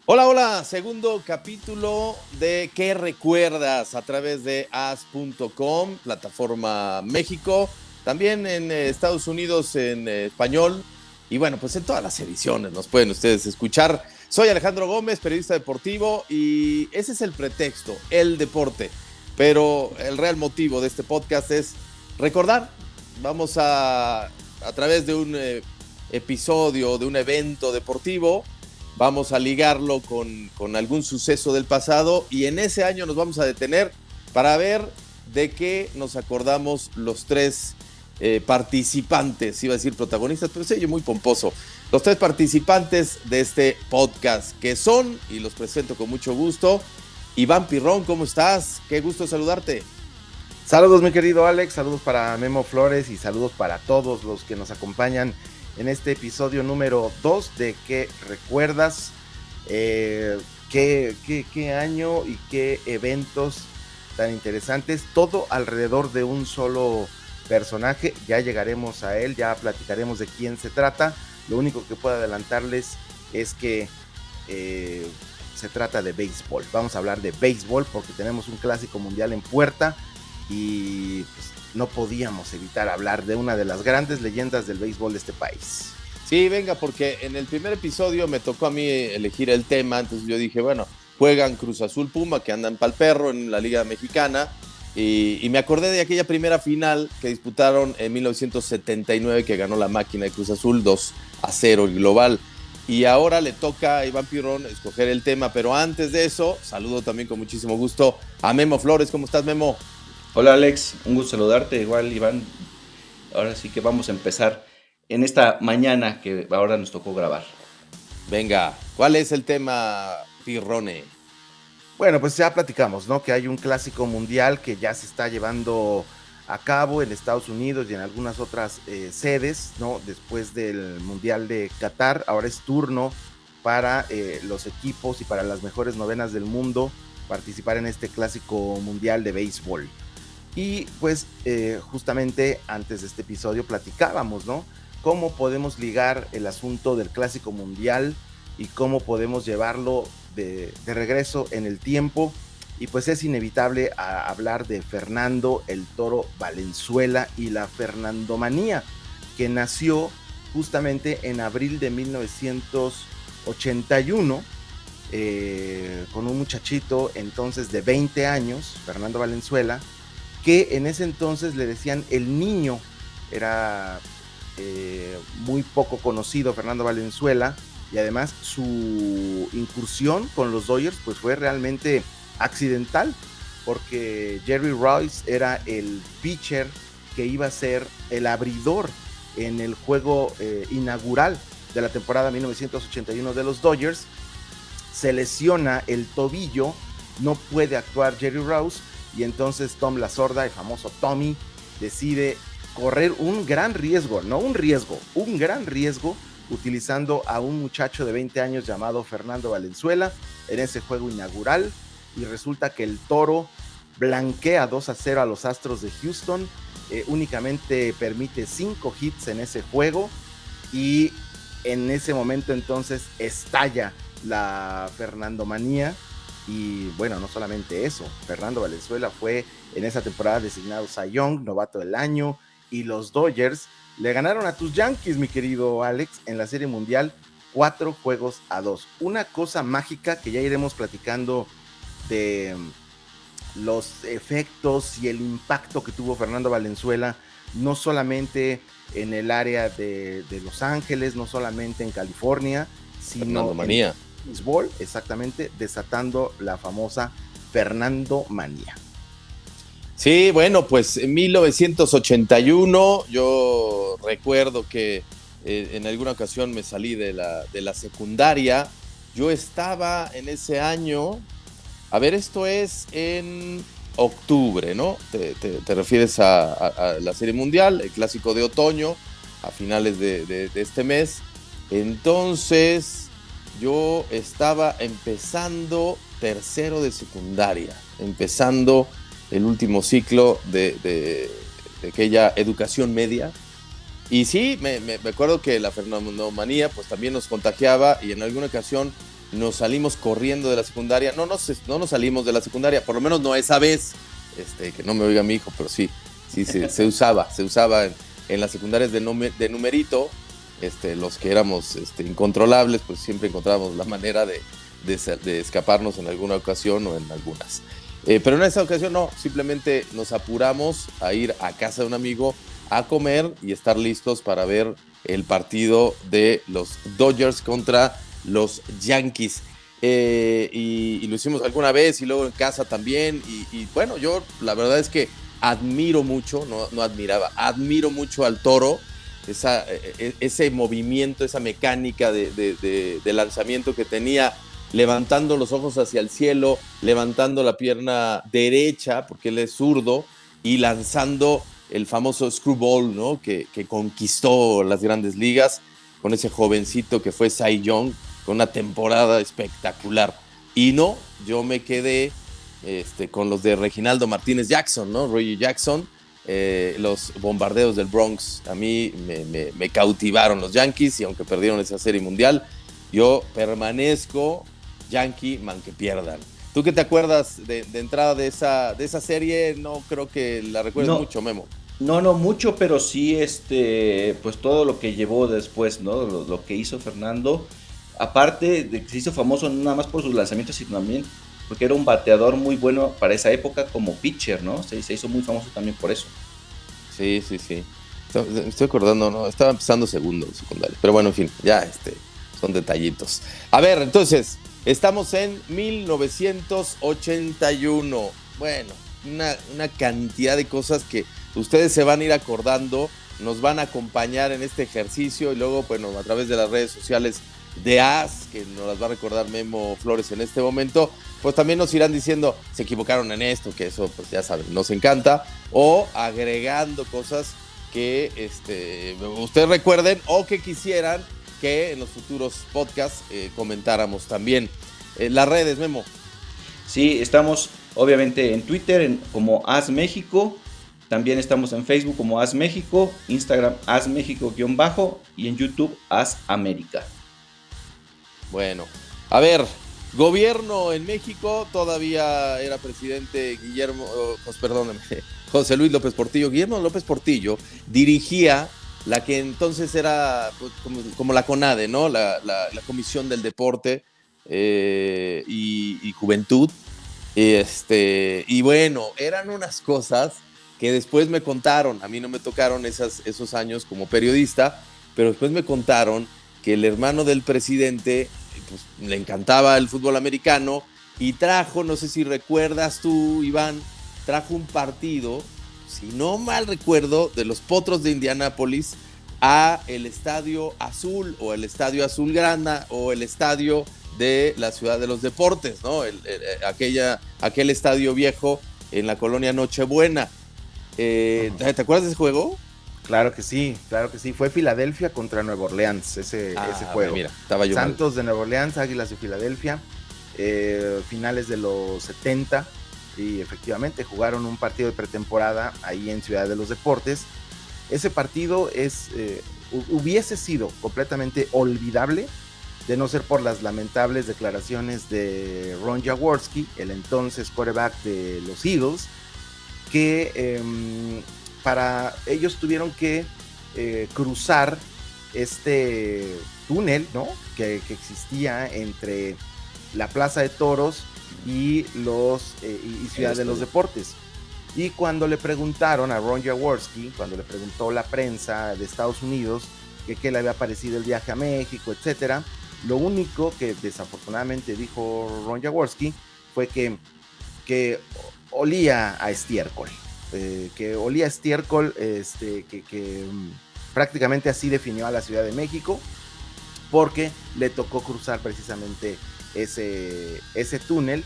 Hola, hola, segundo capítulo de ¿Qué recuerdas? A través de as.com, plataforma México, también en Estados Unidos en español y bueno, pues en todas las ediciones nos pueden ustedes escuchar. Soy Alejandro Gómez, periodista deportivo y ese es el pretexto, el deporte, pero el real motivo de este podcast es recordar. Vamos a través de un episodio, de un evento deportivo, vamos a ligarlo con algún suceso del pasado y en ese año nos vamos a detener para ver de qué nos acordamos los tres participantes, iba a decir protagonistas, pero sí, yo muy pomposo, los tres participantes de este podcast que son, y los presento con mucho gusto. Iván Pirrón, ¿cómo estás? Qué gusto saludarte. Saludos, mi querido Alex, saludos para Memo Flores y saludos para todos los que nos acompañan en este episodio número 2 de ¿Qué recuerdas? ¿Qué año y qué eventos tan interesantes? Todo alrededor de un solo personaje. Ya llegaremos a él, ya platicaremos de quién se trata. Lo único que puedo adelantarles es que se trata de béisbol. Vamos a hablar de béisbol porque tenemos un clásico mundial en puerta y pues, no podíamos evitar hablar de una de las grandes leyendas del béisbol de este país. Sí, venga, porque en el primer episodio me tocó a mí elegir el tema, entonces yo dije, bueno, juegan Cruz Azul Puma, que andan pa'l perro en la Liga Mexicana, y me acordé de aquella primera final que disputaron en 1979, que ganó la máquina de Cruz Azul 2-0 el global. Y ahora le toca a Iván Pirrón escoger el tema, pero antes de eso, saludo también con muchísimo gusto a Memo Flores. ¿Cómo estás, Memo? Hola Alex, un gusto saludarte, igual Iván. Ahora sí que vamos a empezar en esta mañana que ahora nos tocó grabar. Venga, ¿cuál es el tema, Pirrone? Bueno, pues ya platicamos, ¿no? Que hay un clásico mundial que ya se está llevando a cabo en Estados Unidos y en algunas otras sedes, ¿no? Después del Mundial de Qatar, ahora es turno para los equipos y para las mejores novenas del mundo participar en este clásico mundial de béisbol. Y pues justamente antes de este episodio platicábamos, ¿no? Cómo podemos ligar el asunto del clásico mundial y cómo podemos llevarlo de regreso en el tiempo. Y pues es inevitable hablar de Fernando el Toro Valenzuela y la Fernandomanía, que nació justamente en abril de 1981, con un muchachito entonces de 20 años, Fernando Valenzuela, que en ese entonces le decían el niño. Era muy poco conocido Fernando Valenzuela, y además su incursión con los Dodgers pues fue realmente accidental, porque Jerry Royce era el pitcher que iba a ser el abridor en el juego inaugural de la temporada 1981 de los Dodgers. Se lesiona el tobillo, no puede actuar Jerry Royce, y entonces Tom Lasorda, el famoso Tommy, decide correr un gran riesgo, no un riesgo, un gran riesgo, utilizando a un muchacho de 20 años llamado Fernando Valenzuela en ese juego inaugural, y resulta que el Toro blanquea 2-0 a los Astros de Houston. Únicamente permite 5 hits en ese juego, y en ese momento entonces estalla la Fernandomanía. Y bueno, no solamente eso, Fernando Valenzuela fue en esa temporada designado Cy Young, novato del año, y los Dodgers le ganaron a tus Yankees, mi querido Alex, en la Serie Mundial 4-2. Una cosa mágica que ya iremos platicando de los efectos y el impacto que tuvo Fernando Valenzuela, no solamente en el área de Los Ángeles, no solamente en California, sino en béisbol, exactamente, desatando la famosa Fernandomanía. Sí, bueno, pues en 1981 yo recuerdo que en alguna ocasión me salí de la secundaria. Yo estaba en ese año, a ver, esto es en octubre, ¿no? Te refieres a la Serie Mundial, el clásico de otoño, a finales de este mes. Entonces yo estaba empezando tercero de secundaria, empezando el último ciclo de aquella educación media. Y sí, me acuerdo que la fernandomanía pues también nos contagiaba, y en alguna ocasión nos salimos corriendo de la secundaria. No nos salimos de la secundaria, por lo menos no esa vez, que no me oiga mi hijo, pero sí se usaba en las secundarias de numerito. Los que éramos incontrolables, pues siempre encontrábamos la manera de escaparnos en alguna ocasión o en algunas. Pero en esta ocasión no, simplemente nos apuramos a ir a casa de un amigo a comer y estar listos para ver el partido de los Dodgers contra los Yankees. Y lo hicimos alguna vez y luego en casa también. Y bueno, yo la verdad es que admiro mucho, admiro mucho al Toro. Ese movimiento, esa mecánica de lanzamiento que tenía, levantando los ojos hacia el cielo, levantando la pierna derecha, porque él es zurdo, y lanzando el famoso screwball, ¿no? Que conquistó las grandes ligas con ese jovencito que fue Cy Young, con una temporada espectacular. Y no, yo me quedé con los de Reginaldo Martínez Jackson, ¿no? Reggie Jackson. Los bombardeos del Bronx a mí me cautivaron los Yankees, y aunque perdieron esa serie mundial, yo permanezco Yankee, man que pierdan. ¿Tú qué te acuerdas de entrada de esa serie? No creo que la recuerdes mucho, Memo. No mucho, pero sí, pues todo lo que llevó después, ¿no? Lo que hizo Fernando, aparte de que se hizo famoso no nada más por sus lanzamientos, sino también porque era un bateador muy bueno para esa época como pitcher, ¿no? Se hizo muy famoso también por eso. Sí. Me estoy acordando, ¿no? Estaba empezando segundo secundario. Pero bueno, en fin, ya son detallitos. A ver, entonces, estamos en 1981. Bueno, una cantidad de cosas que ustedes se van a ir acordando, nos van a acompañar en este ejercicio y luego, bueno, a través de las redes sociales de AS, que nos las va a recordar Memo Flores en este momento, pues también nos irán diciendo, se equivocaron en esto, que eso, pues ya saben, nos encanta, o agregando cosas que ustedes recuerden o que quisieran que en los futuros podcasts comentáramos también. Las redes, Memo. Sí, estamos obviamente en Twitter como AS México, también estamos en Facebook como AS México, Instagram AS México _, y en YouTube AS América. Bueno, a ver, gobierno en México, todavía era presidente José Luis López Portillo. Guillermo López Portillo dirigía la que entonces era como la CONADE, ¿no? La Comisión del Deporte y Juventud. Y bueno, eran unas cosas que después me contaron. A mí no me tocaron esos años como periodista, pero después me contaron que el hermano del presidente pues, le encantaba el fútbol americano y trajo, no sé si recuerdas tú, Iván, trajo un partido, si no mal recuerdo, de los Potros de Indianápolis a el Estadio Azul o el Estadio Azulgrana o el Estadio de la Ciudad de los Deportes, ¿no? Aquel estadio viejo en la colonia Nochebuena. ¿Te acuerdas de ese juego? Claro que sí. Fue Filadelfia contra Nueva Orleans, ese juego. Mira, estaba yo Santos de Nueva Orleans, Águilas de Filadelfia, finales de los 70, y efectivamente jugaron un partido de pretemporada ahí en Ciudad de los Deportes. Ese partido hubiese sido completamente olvidable de no ser por las lamentables declaraciones de Ron Jaworski, el entonces quarterback de los Eagles, que para ellos tuvieron que cruzar este túnel, ¿no? que existía entre la Plaza de Toros y Ciudad de los Deportes. Y cuando le preguntaron a Ron Jaworski, cuando le preguntó la prensa de Estados Unidos que qué le había parecido el viaje a México, etcétera, lo único que desafortunadamente dijo Ron Jaworski fue que olía a estiércol, que prácticamente así definió a la Ciudad de México, porque le tocó cruzar precisamente ese túnel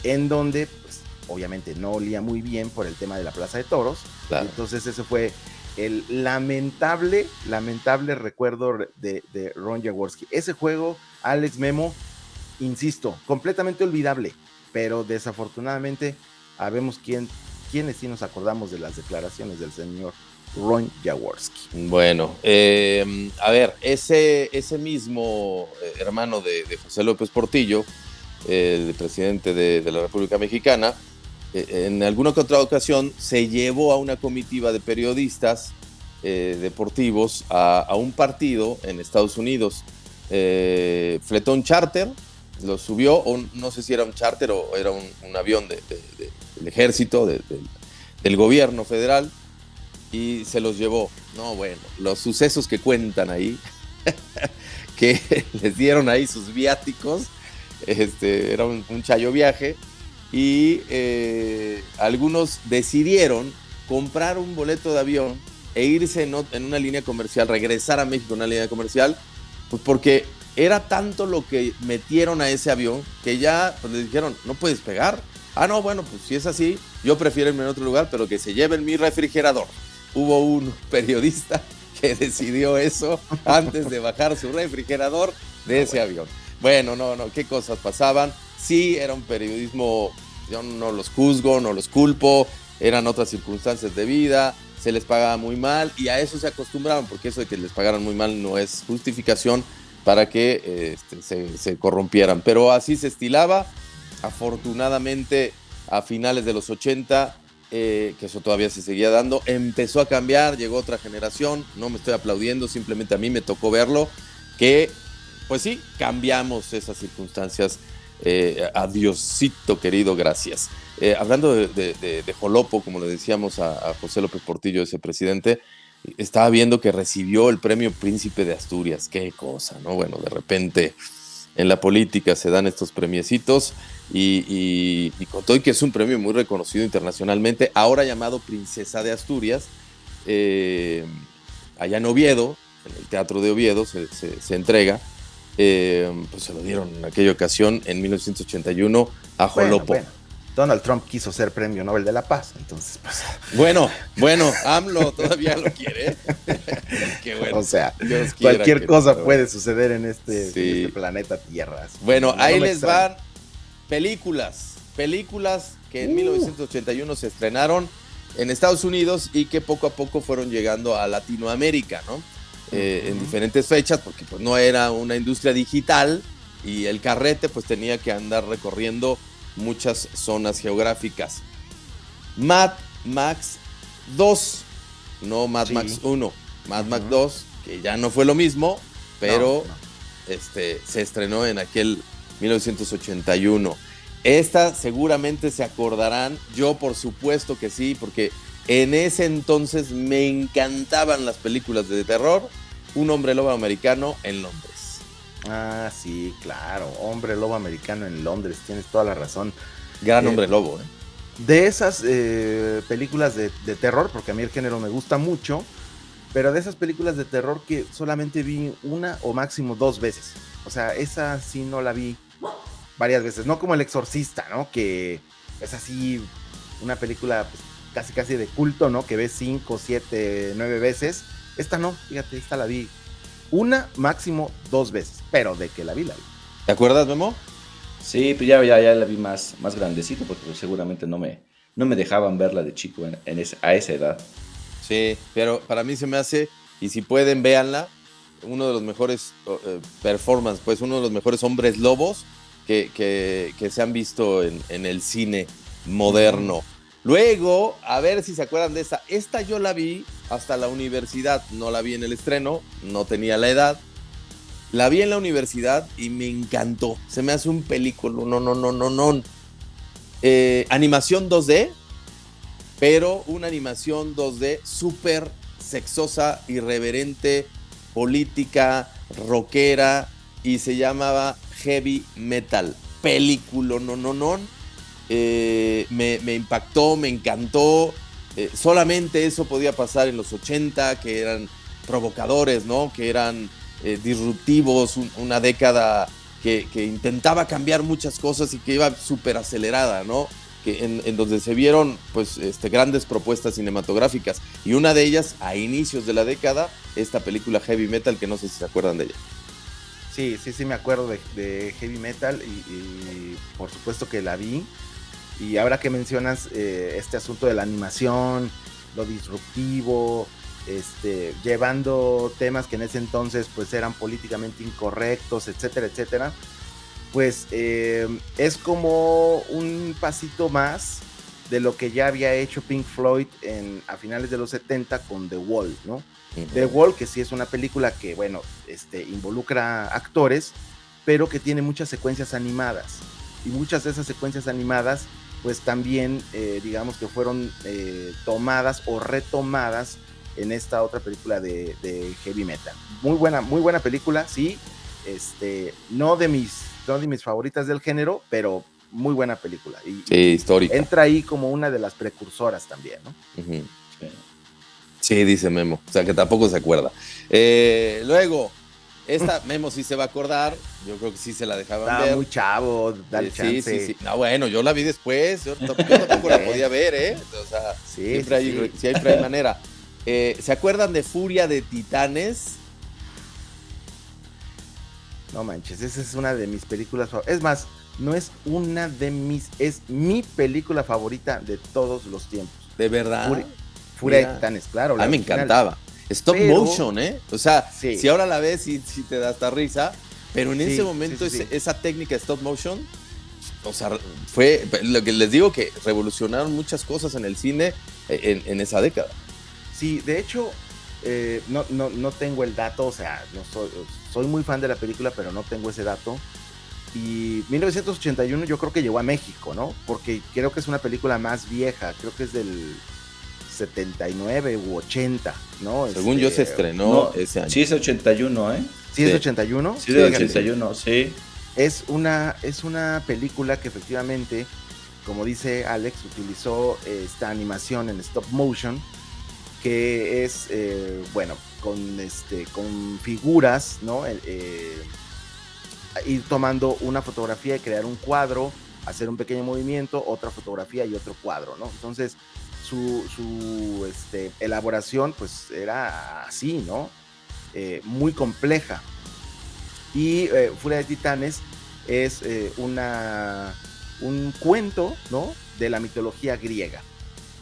en donde pues, obviamente no olía muy bien por el tema de la Plaza de Toros. Claro. Entonces ese fue el lamentable recuerdo de Ron Jaworski. Ese juego, Alex, Memo, insisto, completamente olvidable, pero desafortunadamente habemos quienes sí nos acordamos de las declaraciones del señor Ron Jaworski. Bueno, a ver, ese mismo hermano de José López Portillo, el presidente de la República Mexicana, en alguna que otra ocasión se llevó a una comitiva de periodistas deportivos a un partido en Estados Unidos. Fletó un charter, lo subió, o no sé si era un charter o era un avión del ejército, del gobierno federal, y se los llevó. No, bueno, los sucesos que cuentan ahí, que les dieron ahí sus viáticos, era un chayo viaje, y algunos decidieron comprar un boleto de avión e irse en una línea comercial, regresar a México en una línea comercial, pues porque era tanto lo que metieron a ese avión que ya pues, les dijeron, no puedes pegar. Ah, no, bueno, pues si es así, yo prefiero irme en otro lugar, pero que se lleven mi refrigerador. Hubo un periodista que decidió eso antes de bajar su refrigerador de ese avión. Bueno, no, qué cosas pasaban. Sí, era un periodismo, yo no los juzgo, no los culpo, eran otras circunstancias de vida, se les pagaba muy mal y a eso se acostumbraron, porque eso de que les pagaran muy mal no es justificación para que se corrompieran. Pero así se estilaba. Afortunadamente, a finales de los 80, que eso todavía se seguía dando, empezó a cambiar, llegó otra generación, no me estoy aplaudiendo, simplemente a mí me tocó verlo, que pues sí, cambiamos esas circunstancias. Adiosito querido, gracias. Hablando de Jolopo, como le decíamos a José López Portillo, ese presidente, estaba viendo que recibió el premio Príncipe de Asturias. Qué cosa, ¿no? Bueno, de repente en la política se dan estos premiecitos y con todo y que es un premio muy reconocido internacionalmente, ahora llamado Princesa de Asturias, allá en Oviedo, en el Teatro de Oviedo se entrega. Pues se lo dieron en aquella ocasión en 1981 a Jolopo. Bueno. Donald Trump quiso ser premio Nobel de la Paz, entonces pues... Bueno, AMLO todavía lo quiere. Qué bueno. O sea, cualquier cosa puede suceder en este planeta Tierra. Bueno, ahí les van películas que en 1981 se estrenaron en Estados Unidos y que poco a poco fueron llegando a Latinoamérica, ¿no? En diferentes fechas, porque pues no era una industria digital y el carrete pues tenía que andar recorriendo muchas zonas geográficas. Mad Max 2, no Mad Max 1, Mad Max 2, que ya no fue lo mismo, pero se estrenó en aquel 1981. Esta seguramente se acordarán, yo por supuesto que sí, porque en ese entonces me encantaban las películas de terror. Un hombre lobo americano en Londres. Ah, sí, claro. Hombre lobo americano en Londres. Tienes toda la razón. Gran hombre lobo, ¿eh? De esas películas de terror, porque a mí el género me gusta mucho, pero de esas películas de terror que solamente vi una o máximo 2 veces. O sea, esa sí no la vi varias veces. No como El Exorcista, ¿no? Que es así una película pues, casi de culto, ¿no? Que ves 5, 7, 9 veces. Esta no, fíjate, esta la vi una, máximo 2 veces, pero de que la vi. ¿Te acuerdas, Memo? Sí, pues ya la vi más grandecito, porque pues, seguramente no me dejaban verla de chico a esa edad. Sí, pero para mí se me hace, y si pueden, véanla, uno de los mejores performance, pues uno de los mejores hombres lobos que se han visto en el cine moderno. Luego, a ver si se acuerdan de esta. Esta yo la vi hasta la universidad. No la vi en el estreno, no tenía la edad. La vi en la universidad y me encantó. Se me hace un película. No. Animación 2D, pero una animación 2D súper sexosa, irreverente, política, rockera, y se llamaba Heavy Metal. Película, no. Me impactó, me encantó. Solamente eso podía pasar en los 80, que eran provocadores, ¿no? Que eran disruptivos, una década que intentaba cambiar muchas cosas y que iba súper acelerada, ¿no? Que en donde se vieron pues grandes propuestas cinematográficas, y una de ellas a inicios de la década, esta película Heavy Metal, que no sé si se acuerdan de ella. Sí, me acuerdo de Heavy Metal y por supuesto que la vi. Y ahora que mencionas este asunto de la animación, lo disruptivo, llevando temas que en ese entonces pues eran políticamente incorrectos, etcétera, etcétera, pues es como un pasito más de lo que ya había hecho Pink Floyd a finales de los 70 con The Wall, ¿no? Uh-huh. The Wall, que sí es una película que, bueno, involucra actores, pero que tiene muchas secuencias animadas, y muchas de esas secuencias animadas pues también digamos que fueron tomadas o retomadas en esta otra película de heavy metal. Muy buena película, sí, no de mis favoritas del género, pero muy buena película. Y histórica. Entra ahí como una de las precursoras también, ¿no? Uh-huh. Sí, dice Memo, o sea que tampoco se acuerda. Luego, esta Memo sí se va a acordar, yo creo que sí se la dejaban ver. Muy chavo, dale chance. Sí. No, bueno, yo la vi después, yo tampoco la podía ver, o sea, siempre hay manera. ¿Se acuerdan de Furia de Titanes? No manches, esa es una de mis películas favoritas. Es más, no es una de es mi película favorita de todos los tiempos. ¿De verdad? Furia de Titanes, claro. A mí me encantaba. Stop motion, O sea, si ahora la ves y te da hasta risa, pero en ese momento esa técnica de stop motion, o sea, fue lo que les digo, que revolucionaron muchas cosas en el cine en esa década. Sí, de hecho, no tengo el dato, o sea, no soy muy fan de la película, pero no tengo ese dato. Y 1981 yo creo que llegó a México, ¿no? Porque creo que es una película más vieja, creo que es del 79 u 80, ¿no? Según yo se estrenó ese año. Sí, es 81, ¿eh? ¿Sí es 81? Sí, de 81, sí. Es una película que efectivamente, como dice Alex, utilizó esta animación en stop motion, que es, bueno, con figuras, ¿no? Ir tomando una fotografía y crear un cuadro, hacer un pequeño movimiento, otra fotografía y otro cuadro, ¿no? Entonces, su elaboración, pues, era así, ¿no? Muy compleja. Y Furia de Titanes es un cuento, ¿no? De la mitología griega.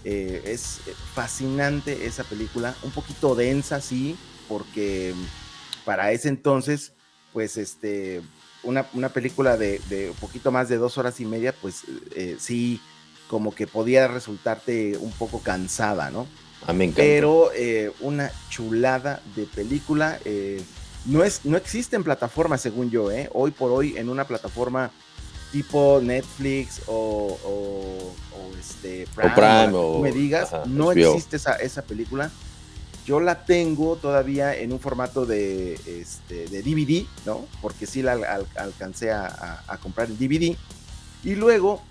Es fascinante esa película, un poquito densa, sí, porque para ese entonces, pues, una película de un poquito más de 2 horas y media, pues, sí, como que podía resultarte un poco cansada, ¿no? A mí me encanta. Pero una chulada de película. No existe en plataforma, según yo, hoy por hoy en una plataforma tipo Netflix o Prime, o me digas, no existe esa película. Yo la tengo todavía en un formato de DVD, ¿no? Porque sí la alcancé a comprar en DVD. Y luego,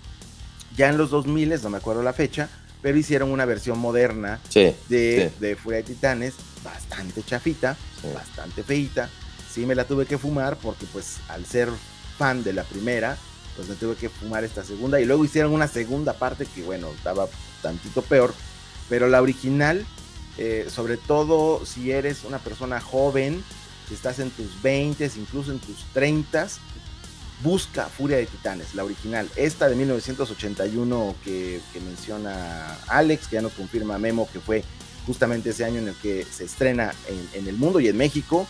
ya en los 2000, no me acuerdo la fecha, pero hicieron una versión moderna de Furia de Titanes, bastante chafita, bastante feita. Sí me la tuve que fumar porque, pues, al ser fan de la primera, pues me tuve que fumar esta segunda. Y luego hicieron una segunda parte que, bueno, estaba tantito peor. Pero la original, sobre todo si eres una persona joven, si estás en tus 20s, incluso en tus 30s, busca Furia de Titanes, la original. Esta de 1981 que menciona Alex, que ya nos confirma Memo, que fue justamente ese año en el que se estrena en el mundo y en México.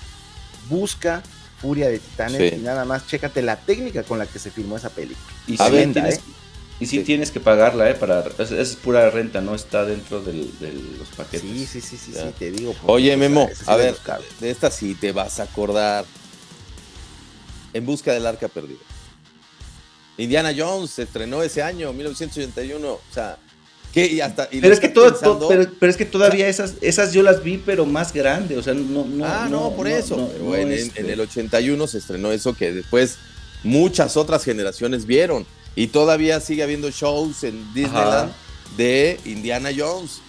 Busca Furia de Titanes y nada más chécate la técnica con la que se filmó esa película. Y tienes que pagarla, es pura renta, no está dentro de los paquetes. Sí, te digo. Oye, Memo, a ver, de esta sí te vas a acordar. En busca del arca perdida. Indiana Jones se estrenó ese año, 1981. O sea, pero es que todavía esas yo las vi, pero más grande. O sea, no. Por eso. Pero en el 81 se estrenó eso que después muchas otras generaciones vieron. Y todavía sigue habiendo shows en Disneyland de Indiana Jones.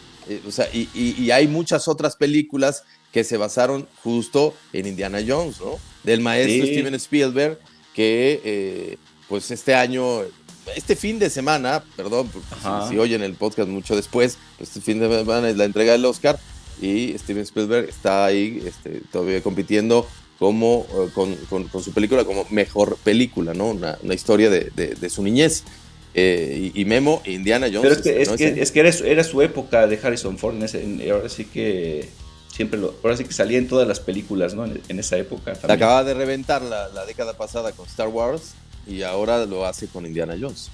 O sea, y hay muchas otras películas que se basaron justo en Indiana Jones, ¿no? Del maestro Steven Spielberg, que pues este fin de semana, perdón, si oyen el podcast mucho después, este fin de semana es la entrega del Oscar y Steven Spielberg está ahí todavía compitiendo como con su película como mejor película, ¿no? Una historia de su niñez. Y Memo, Indiana Jones. Pero es que era su época de Harrison Ford, ahora sí que ahora sí que salía en todas las películas, ¿no? En esa época La también. acababa de reventar la década pasada con Star Wars y ahora lo hace con Indiana Jones.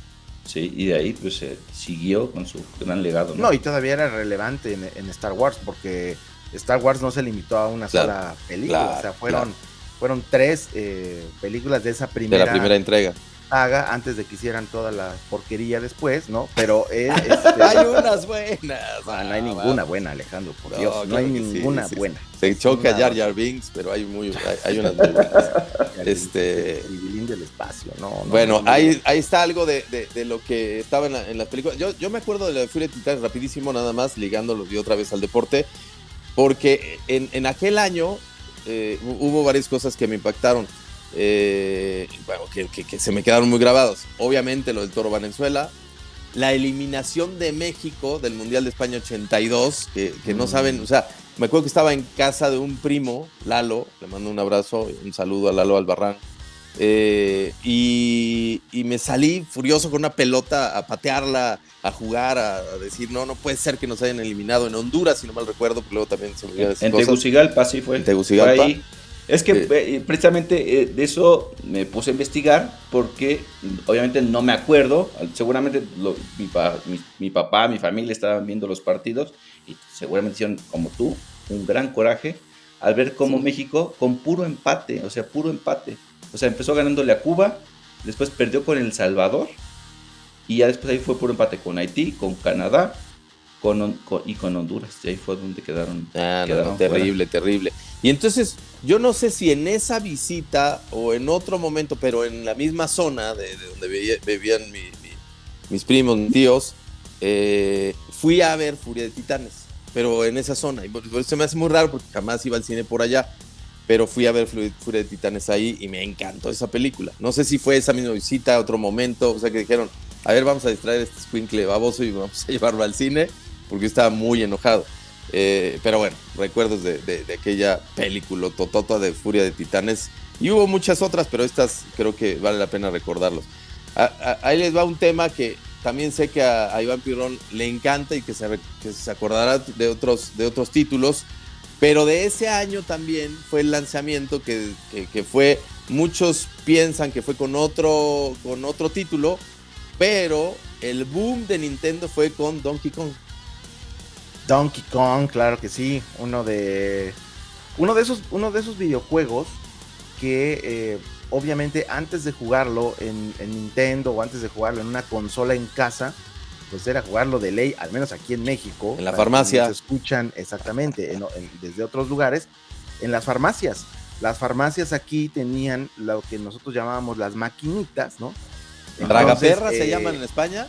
Sí, y de ahí pues siguió con su gran legado, ¿no? No, y todavía era relevante en Star Wars, porque Star Wars no se limitó a una sola película, o sea, fueron 3 películas de esa de la primera entrega. saga antes de que hicieran toda la porquería después, ¿no? Pero hay unas buenas. no hay ninguna buena, Alejandro, por Dios, no claro hay que ninguna sí. buena. Se choca Jar Jar Binks, pero hay unas muy buenas. El Bilín del espacio, ¿no? Bueno, ahí está algo de lo que estaba en las películas. Yo me acuerdo de la Furia de Titanes rapidísimo, nada más, ligándolo de otra vez al deporte, porque en aquel año hubo varias cosas que me impactaron. Bueno, que se me quedaron muy grabados. Obviamente lo del Toro Valenzuela, la eliminación de México del Mundial de España 82, que no saben, o sea, me acuerdo que estaba en casa de un primo, Lalo, le mando un abrazo, un saludo a Lalo Albarrán, y me salí furioso con una pelota a patearla, a jugar, a decir, no puede ser que nos hayan eliminado en Honduras, si no mal recuerdo, porque luego también se me olvidan esas En cosas. Tegucigalpa, sí fue. En Tegucigalpa. Fue ahí. Es que precisamente de eso me puse a investigar porque obviamente no me acuerdo. Seguramente mi papá, mi familia estaban viendo los partidos y seguramente hicieron como tú un gran coraje al ver cómo México con puro empate, o sea, empezó ganándole a Cuba, después perdió con El Salvador y ya después ahí fue puro empate con Haití, con Canadá y con Honduras. Y ahí fue donde quedaron. Terrible. Y entonces, yo no sé si en esa visita o en otro momento, pero en la misma zona de donde vivían mis primos, mis tíos, fui a ver Furia de Titanes, pero en esa zona. Y por eso se me hace muy raro porque jamás iba al cine por allá, pero fui a ver Furia de Titanes ahí y me encantó esa película. No sé si fue esa misma visita, otro momento, o sea que dijeron, a ver, vamos a distraer a este escuincle baboso y vamos a llevarlo al cine, porque yo estaba muy enojado. Pero bueno, recuerdos de aquella película totota de Furia de Titanes, y hubo muchas otras, pero estas creo que vale la pena recordarlos. Ahí les va un tema que también sé que a Iván Pirrón le encanta y que se acordará de otros títulos, pero de ese año también fue el lanzamiento que fue, muchos piensan que fue con otro título, pero el boom de Nintendo fue con Donkey Kong. Donkey Kong, claro que sí, uno de esos videojuegos que obviamente antes de jugarlo en Nintendo o antes de jugarlo en una consola en casa, pues era jugarlo de ley, al menos aquí en México. En la farmacia. Se escuchan exactamente desde otros lugares, en las farmacias. Las farmacias aquí tenían lo que nosotros llamábamos las maquinitas, ¿no? Tragaperras se llaman en España.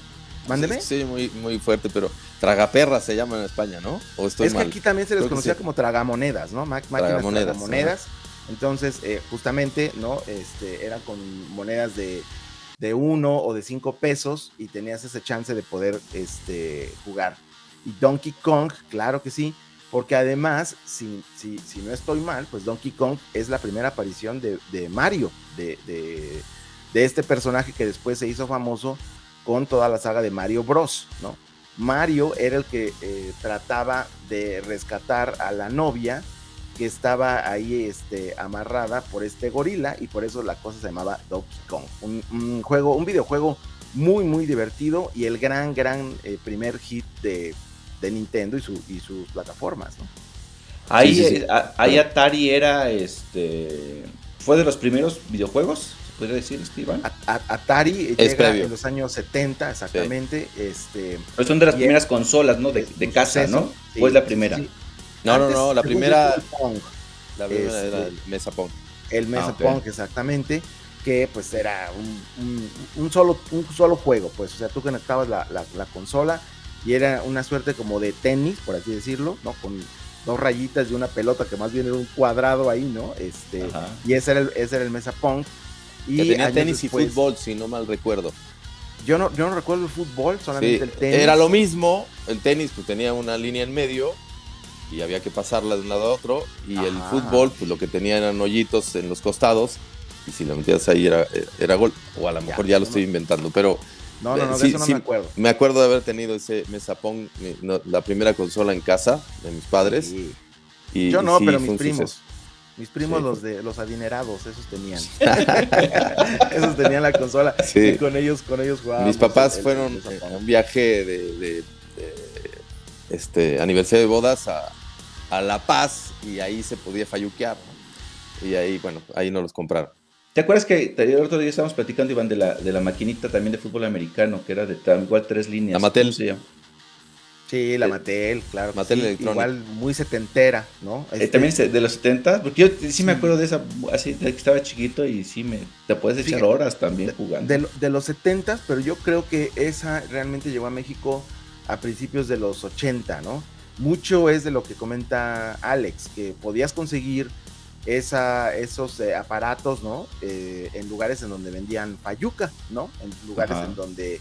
Mándeme. Sí, muy, muy fuerte, pero tragaperras se llaman en España, ¿no? ¿O estoy es mal? Que aquí también se les conocía como tragamonedas, ¿no? Máquinas tragamonedas. Entonces, justamente, ¿no? Eran con monedas de 1 o de 5 pesos y tenías ese chance de poder jugar. Y Donkey Kong, claro que sí, porque además, si no estoy mal, pues Donkey Kong es la primera aparición de Mario, de este personaje que después se hizo famoso con toda la saga de Mario Bros, ¿no? Mario era el que trataba de rescatar a la novia que estaba ahí amarrada por este gorila, y por eso la cosa se llamaba Donkey Kong. Un videojuego muy, muy divertido y el gran primer hit de Nintendo y sus plataformas, ¿no? Ahí Atari era, fue de los primeros videojuegos, ¿se podría decir, Iván? Atari llega previo. En los años 70, exactamente. Sí. Pero son de las primeras consolas, ¿no? De casa, ¿no? Sí, ¿o es la primera? Sí. No, la primera... La primera era el Mesa Pong. El Mesa Pong, exactamente, que pues era un solo juego, pues, o sea, tú conectabas la consola y era una suerte como de tenis, por así decirlo, ¿no? Con 2 rayitas y una pelota que más bien era un cuadrado ahí, ¿no? Y ese era el Mesa Pong. Y que tenía tenis después, y fútbol, si no mal recuerdo. Yo no recuerdo el fútbol, solamente el tenis. Era lo mismo, el tenis pues tenía una línea en medio y había que pasarla de un lado a otro, y el fútbol pues lo que tenía eran hoyitos en los costados, y si lo metías ahí era gol, o a lo mejor ya lo estoy inventando, pero no, de eso no me acuerdo. Me acuerdo de haber tenido ese Mesa Pong, la primera consola en casa de mis padres, Yo no, sí, pero fue mis un primos. suceso. Mis primos, Sí. los adinerados, esos tenían. Esos tenían la consola y Sí. con ellos Mis jugábamos papás el fueron Desafío. a un viaje aniversario de bodas a La Paz y ahí se podía falluquear, ¿no? Y ahí, bueno, ahí no los compraron. ¿Te acuerdas que el otro día estábamos platicando, Iván, de la maquinita también de fútbol americano, que era de igual 3 La líneas? ¿Cómo Mattel, se llama? Sí, la Mattel, claro que Mattel sí. Electronic. Igual muy setentera, ¿no? También es de los 70, porque yo sí me Sí. acuerdo de esa, así, de que estaba chiquito y sí, te puedes echar Fíjate, horas también jugando. de los 70, pero yo creo que esa realmente llegó a México a principios de los 80, ¿no? Mucho es de lo que comenta Alex, que podías conseguir esos aparatos, ¿no? En lugares en donde vendían fayuca, ¿no? En lugares Ajá. en donde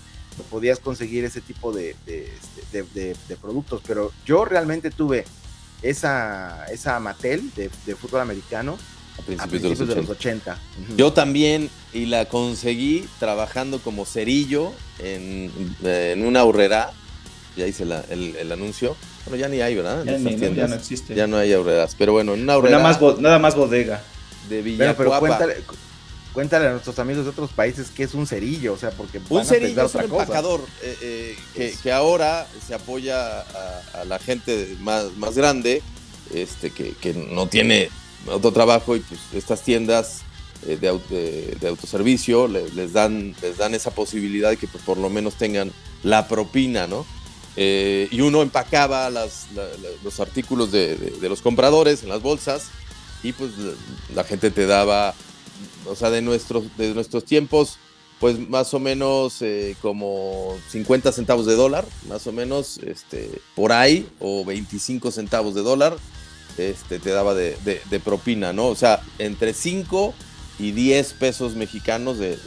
podías conseguir ese tipo de productos, pero yo realmente tuve esa Mattel de fútbol americano a a principios principios de de los los 80. 80. Ujú. Yo también, y la conseguí trabajando como cerillo en una aurrera. Ya hice el anuncio. Bueno, ya ni hay, ¿verdad? En Ya, estas tiendas. ya no existe. Ya no hay aurreras. Pero bueno, en una Pero aurrera nada más bodega. de Pero Villacuapa. cuéntale a nuestros amigos de otros países qué es un cerillo, o sea, porque Un van a cerillo pensar es un otra cosa. empacador que ahora se apoya a la gente más grande, que no tiene otro trabajo, y pues estas tiendas de autoservicio les dan esa posibilidad de que pues, por lo menos tengan la propina, ¿no? Y uno empacaba los artículos de los compradores en las bolsas, y pues la gente te daba, o sea, de nuestros tiempos, pues más o menos como 50 centavos de dólar, más o menos, por ahí, o 25 centavos de dólar, te daba de propina, ¿no? O sea, entre 5 y 10 pesos mexicanos de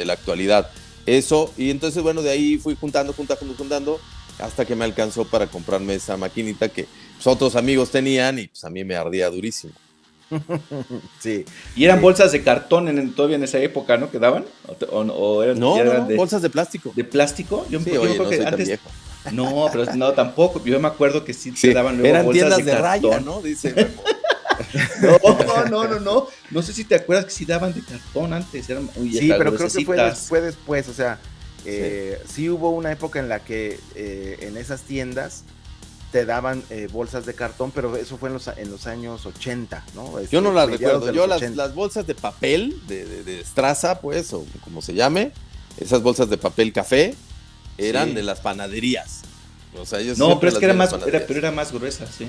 la actualidad. Eso, y entonces, bueno, de ahí fui juntando, hasta que me alcanzó para comprarme esa maquinita que pues, otros amigos tenían, y pues a mí me ardía durísimo. Sí. Y eran Sí. bolsas de cartón todavía en esa época, ¿no? ¿Que daban? ¿O eran, No, ya eran bolsas de plástico. de plástico? Yo Sí, me oye, acuerdo no que soy tan antes. viejo. No, pero no, tampoco. Yo me acuerdo que sí te Sí, daban luego eran bolsas tiendas de cartón. raya, ¿no? Dice Memo. No. No sé si te acuerdas que sí daban de cartón antes. Eran Sí, pero creo que gruesecitas. fue después, o sea, sí hubo una época en la que en esas tiendas te daban bolsas de cartón, pero eso fue en los años 80, ¿no? Yo no las mediados recuerdo. de Yo los 80. las bolsas de papel, de estraza, pues, o como se llame, esas bolsas de papel café, eran Sí. de las panaderías. O sea, ellos No, siempre pero es las que era vi en las más, panaderías. pero era más gruesa, sí.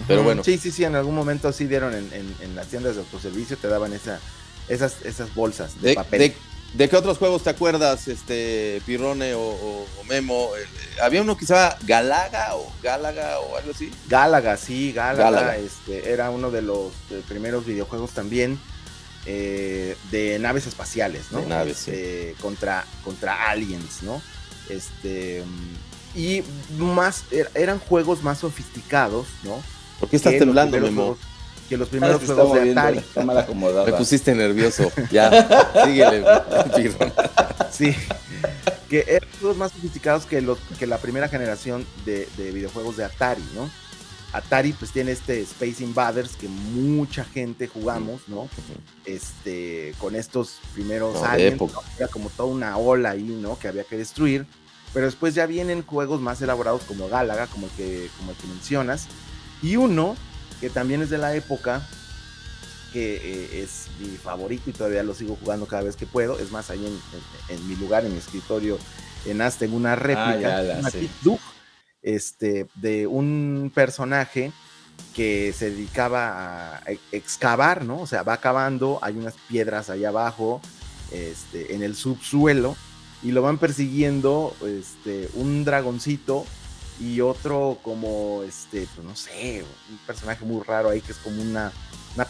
Pero bueno. Sí, en algún momento sí dieron en las tiendas de autoservicio, te daban esas bolsas de papel. ¿De qué otros juegos te acuerdas, Pirrone o Memo? Había uno que se llama Galaga o algo así. Gálaga, sí, Gálaga. Era uno de los primeros videojuegos también de naves espaciales, ¿no? De naves, sí. Contra aliens, ¿no? Y eran juegos más sofisticados, ¿no? ¿Por qué estás Que temblando, los Memo? Que los Ah, primeros se está juegos de moviendo, Atari. está mal acomodada. Me pusiste nervioso. Ya, síguele, Pirrone. Sí, que eran juegos más sofisticados que la primera generación de videojuegos de Atari, ¿no? Atari pues tiene Space Invaders que mucha gente jugamos, ¿no? Con estos primeros aliens, ¿no? Era como toda una ola ahí, ¿no? Que había que destruir, pero después ya vienen juegos más elaborados como Gálaga, como el que mencionas, y uno que también es de la época, que es mi favorito y todavía lo sigo jugando cada vez que puedo. Es más, ahí en mi lugar, en mi escritorio en AS tengo una réplica, una Kid Dug, de un personaje que se dedicaba a excavar, ¿no? O sea, va cavando, hay unas piedras allá abajo, en el subsuelo, y lo van persiguiendo un dragoncito y otro como, pues no sé, un personaje muy raro ahí que es como una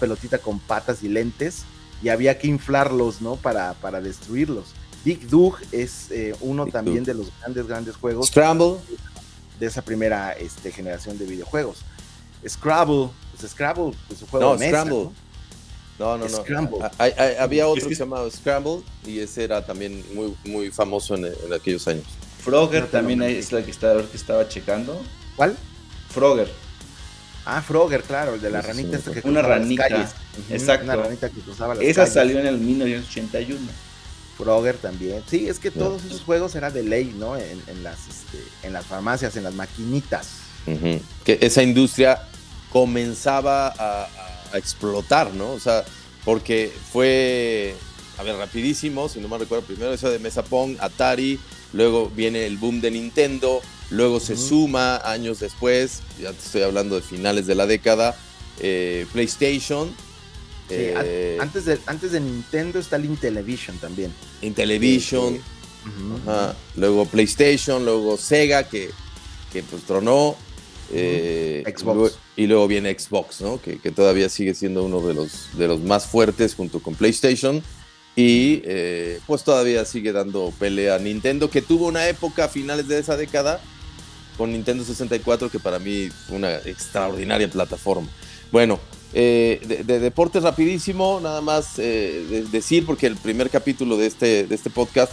pelotita con patas y lentes, y había que inflarlos, ¿no? Para destruirlos. Big Dug es uno Big también Dug. De los grandes juegos. Scramble. De esa primera generación de videojuegos. Scrabble, pues Scrabble es un juego de mesa, Scramble. No. Scramble. Había otro que se llamaba Scramble, y ese era también muy famoso en aquellos años. Frogger también es la que estaba checando. ¿Cuál? Frogger. Ah, Frogger, claro, el de la Sí, ranita sí, esta que Una cruzaba las ranita, calles. exacto. Una ranita que cruzaba las Esa calles. salió en el 1981. Frogger también. Sí, es que No. todos esos juegos era de ley, ¿no? En las farmacias, en las maquinitas. Uh-huh. Que esa industria comenzaba a explotar, ¿no? O sea, porque fue, a ver, rapidísimo, si no me recuerdo, primero eso de Mesa Pong, Atari, luego viene el boom de Nintendo, luego se suma años después, ya te estoy hablando de finales de la década, PlayStation. Sí, antes de Nintendo está el Intellivision también. Intellivision, ajá, luego PlayStation, luego Sega, que pues tronó, Xbox. y luego viene Xbox, ¿no? Que todavía sigue siendo uno de los más fuertes junto con PlayStation, y pues todavía sigue dando pelea a Nintendo, que tuvo una época a finales de esa década con Nintendo 64, que para mí fue una extraordinaria plataforma. Bueno, de deportes rapidísimo, nada más decir, porque el primer capítulo de este podcast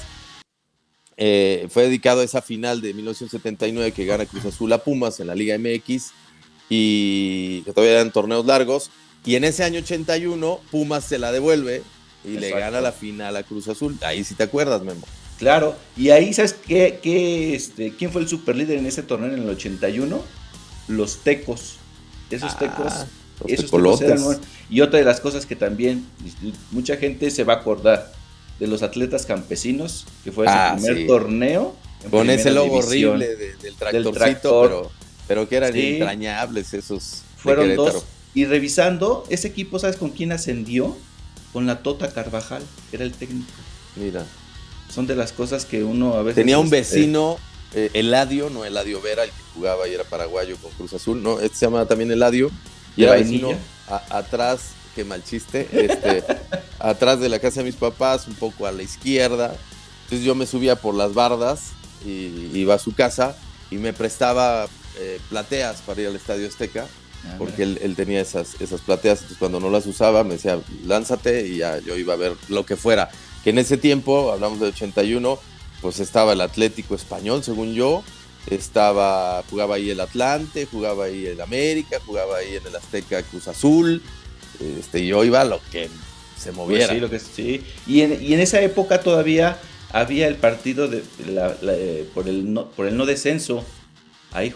fue dedicado a esa final de 1979 que gana Cruz Azul a Pumas en la Liga MX, y que todavía eran torneos largos, y en ese año 81 Pumas se la devuelve y le gana la final a Cruz Azul. Ahí sí te acuerdas, Memo. Claro, y ahí, ¿sabes qué? ¿Quién fue el superlíder en ese torneo en el 81? Los Tecos. Esos Tecos eran... Y otra de las cosas que también mucha gente se va a acordar de los atletas campesinos, que fue su primer torneo. Con ese logo horrible del tractorcito, pero que eran entrañables esos. Fueron dos. Y revisando, ese equipo, ¿sabes con quién ascendió? Con la Tota Carvajal, que era el técnico. Mira. Son de las cosas que uno a veces... Tenía un vecino, Eladio, no Eladio Vera, el que jugaba y era paraguayo con Cruz Azul, ¿no? Este se llama también Eladio. Y era vecino atrás, qué mal chiste, atrás de la casa de mis papás, un poco a la izquierda. Entonces yo me subía por las bardas y iba a su casa y me prestaba plateas para ir al Estadio Azteca, porque él tenía esas plateas. Entonces cuando no las usaba me decía, lánzate, y ya yo iba a ver lo que fuera. Que en ese tiempo, hablamos de 81, pues estaba el Atlético Español, según yo, jugaba ahí el Atlante, jugaba ahí el América, jugaba ahí en el Azteca Cruz Azul, y yo iba a lo que se moviera. Pues sí. Y en esa época todavía había el partido por el no descenso. Ahí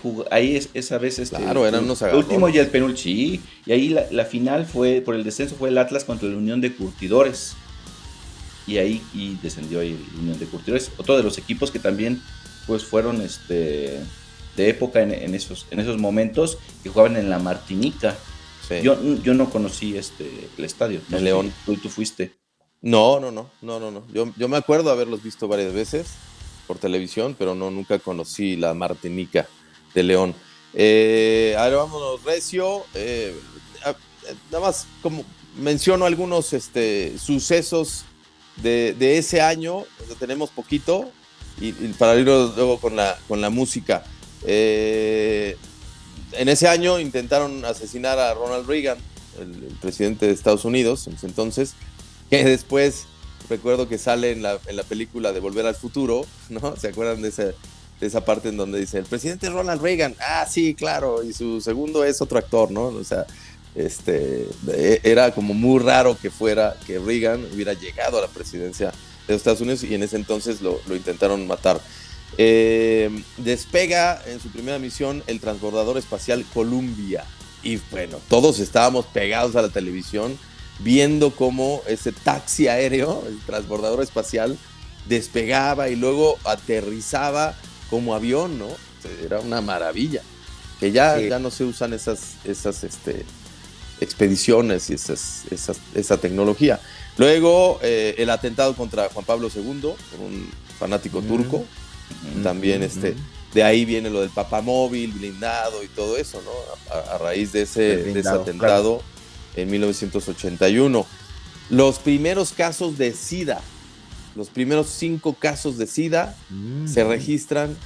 esa vez claro, eran unos agarrones. El último y el penúltimo, sí. Y ahí la final fue, por el descenso, fue el Atlas contra la Unión de Curtidores. Y ahí descendió ahí la Unión de Curtidores. Otro de los equipos que también pues fueron de época en esos momentos, que jugaban en la Martinica. Sí. Yo no conocí el estadio. No, el León. ¿Tú fuiste? No. Yo me acuerdo haberlos visto varias veces por televisión, pero nunca conocí la Martinica de León. Ahora vámonos recio. Nada más como menciono algunos sucesos de ese año, donde tenemos poquito, y para ir luego con la música. En ese año intentaron asesinar a Ronald Reagan, el presidente de Estados Unidos en ese entonces, que después recuerdo que sale en la película de Volver al Futuro, ¿no? ¿Se acuerdan de esa parte en donde dice, el presidente Ronald Reagan? Ah, sí, claro, y su segundo es otro actor, ¿no? O sea, era como muy raro que Reagan hubiera llegado a la presidencia de los Estados Unidos, y en ese entonces lo intentaron matar. Despega en su primera misión el transbordador espacial Columbia, y bueno, todos estábamos pegados a la televisión viendo cómo ese taxi aéreo, el transbordador espacial, despegaba y luego aterrizaba como avión, ¿no? Era una maravilla, que ya no se usan esas expediciones y esa tecnología. Luego el atentado contra Juan Pablo II por un fanático turco, también de ahí viene lo del papamóvil blindado y todo eso, ¿no? A raíz de ese atentado, claro, en 1981. Los primeros casos de SIDA, los primeros 5 casos de SIDA se registran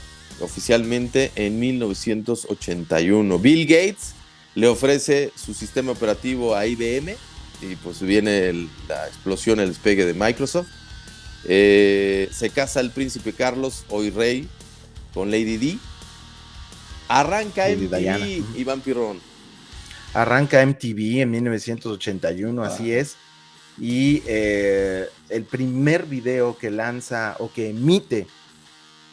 oficialmente en 1981. Bill Gates le ofrece su sistema operativo a IBM, y pues viene la explosión, el despegue de Microsoft. Se casa el príncipe Carlos, hoy rey, con Lady Di. Arranca MTV, Iván Pirrón. arranca MTV en 1981, así es, y el primer video que lanza o que emite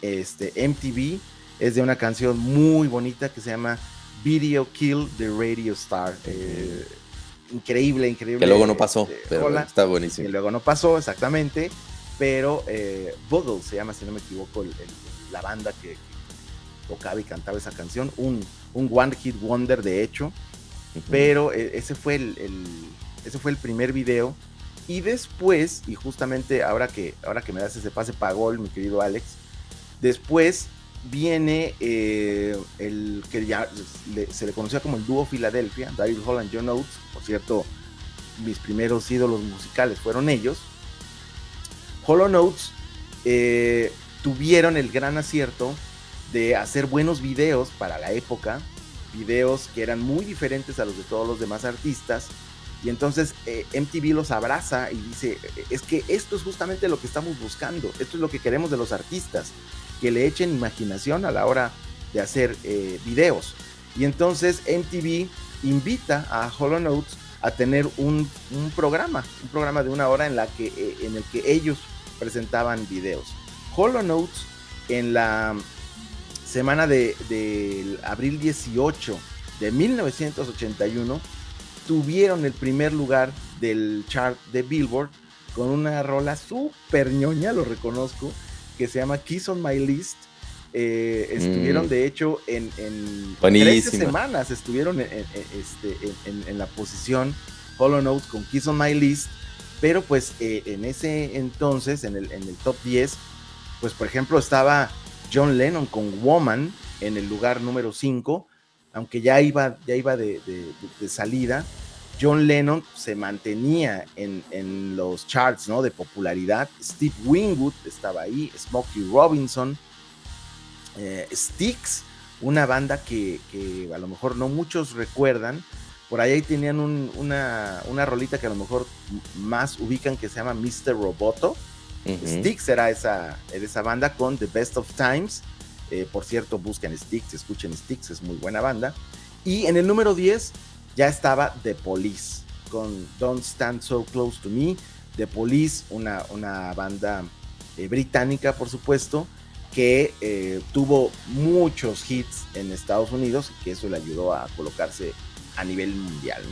MTV es de una canción muy bonita que se llama Video Kill the Radio Star. Increíble. Que luego no pasó, pero está buenísimo. Que luego no pasó, exactamente, pero Bugle se llama, si no me equivoco, la banda que tocaba y cantaba esa canción, un One Hit Wonder de hecho, pero ese fue el primer video. Y después, y justamente ahora que me das ese pase para gol, mi querido Alex, después viene el que ya se le conocía como el dúo Filadelfia, Daryl Hall and John Oates. Por cierto, mis primeros ídolos musicales fueron ellos. Hall and Oates tuvieron el gran acierto de hacer buenos videos para la época, videos que eran muy diferentes a los de todos los demás artistas, y entonces MTV los abraza y dice, es que esto es justamente lo que estamos buscando, esto es lo que queremos de los artistas, que le echen imaginación a la hora de hacer videos. Y entonces MTV invita a Hall & Oates a tener un programa de 1 hora en el que ellos presentaban videos. Hall & Oates en la semana de abril 18 de 1981 tuvieron el primer lugar del chart de Billboard con una rola súper ñoña, lo reconozco, que se llama Kiss on My List. Estuvieron de hecho en 13 semanas estuvieron en la posición Hall & Oates con Kiss on My List, pero pues en ese entonces en el top 10, pues por ejemplo estaba John Lennon con Woman en el lugar número 5, aunque ya iba de salida. John Lennon se mantenía en los charts, ¿no?, de popularidad. Steve Winwood estaba ahí, Smokey Robinson, Styx, una banda que a lo mejor no muchos recuerdan. Por ahí tenían una rolita que a lo mejor más ubican, que se llama Mr. Roboto. Styx era esa banda con The Best of Times. Por cierto, busquen Styx, escuchen Styx, es muy buena banda. Y en el número 10 ya estaba The Police con Don't Stand So Close to Me. The Police, una banda británica, por supuesto, que tuvo muchos hits en Estados Unidos y que eso le ayudó a colocarse a nivel mundial, ¿no?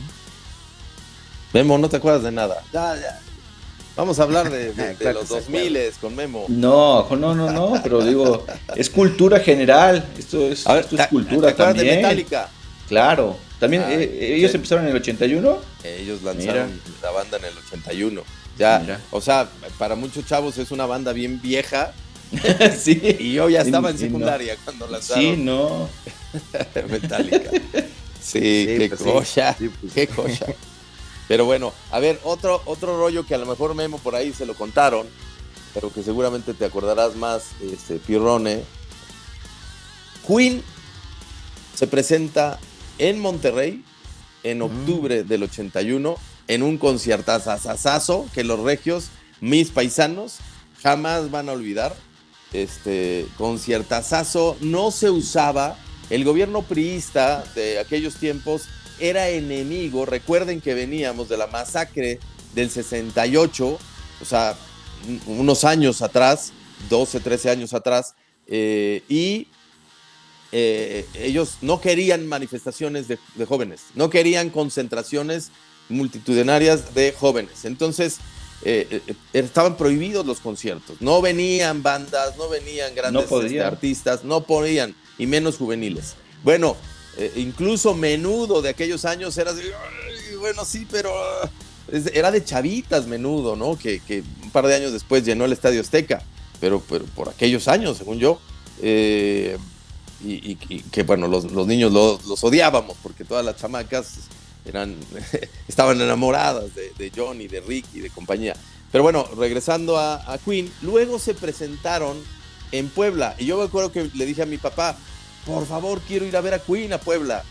Memo, no te acuerdas de nada. Ya. Vamos a hablar de claro, los 2000 con Memo. No, pero digo, es cultura general. Esto es cultura ¿te también. De Metallica? Claro. También ellos empezaron en el 81. Ellos lanzaron la banda en el 81. Ya, mira. O sea, para muchos chavos es una banda bien vieja. Sí. Y yo ya estaba en secundaria cuando lanzaron. Sí, no. Metallica. Sí, qué pues cosa. Sí, pues qué cosa. Pero bueno, a ver, otro rollo que a lo mejor Memo por ahí se lo contaron, pero que seguramente te acordarás más, Pirrone. Queen se presenta en Monterrey en octubre del 81 en un conciertazazazo que los regios, mis paisanos, jamás van a olvidar. Conciertazazo, no se usaba. El gobierno priista de aquellos tiempos era enemigo. Recuerden que veníamos de la masacre del 68, o sea, unos años atrás, 12, 13 años atrás, y ellos no querían manifestaciones de jóvenes, no querían concentraciones multitudinarias de jóvenes. Entonces, estaban prohibidos los conciertos. No venían bandas, no venían grandes artistas, no podían, y menos juveniles. Bueno, incluso Menudo de aquellos años era de, bueno, sí, pero era de chavitas Menudo, ¿no? Que un par de años después llenó el Estadio Azteca, pero por aquellos años, según yo, y que bueno, los niños los odiábamos porque todas las chamacas estaban enamoradas de Johnny, de Ricky, de compañía. Pero bueno, regresando a Queen, luego se presentaron en Puebla, y yo me acuerdo que le dije a mi papá, por favor, quiero ir a ver a Queen a Puebla.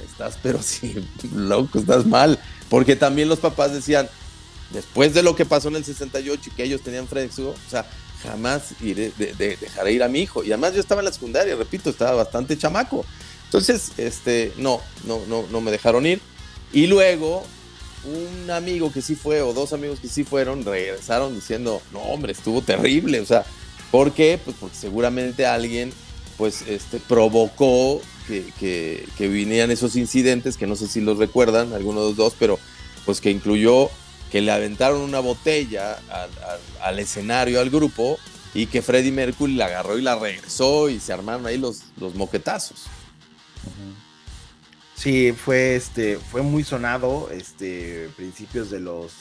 Estás, pero sí, loco, estás mal. Porque también los papás decían, después de lo que pasó en el 68 y que ellos tenían fresco, o sea, jamás dejaré ir a mi hijo. Y además yo estaba en la secundaria, repito, estaba bastante chamaco. Entonces, no me dejaron ir. Y luego un amigo que sí fue, o dos amigos que sí fueron, regresaron diciendo, no hombre, estuvo terrible, o sea, ¿por qué? Pues porque seguramente alguien pues provocó que vinieran esos incidentes, que no sé si los recuerdan, algunos de los dos, pero pues que incluyó que le aventaron una botella al escenario, al grupo, y que Freddie Mercury la agarró y la regresó y se armaron ahí los moquetazos. Sí, fue muy sonado, principios de los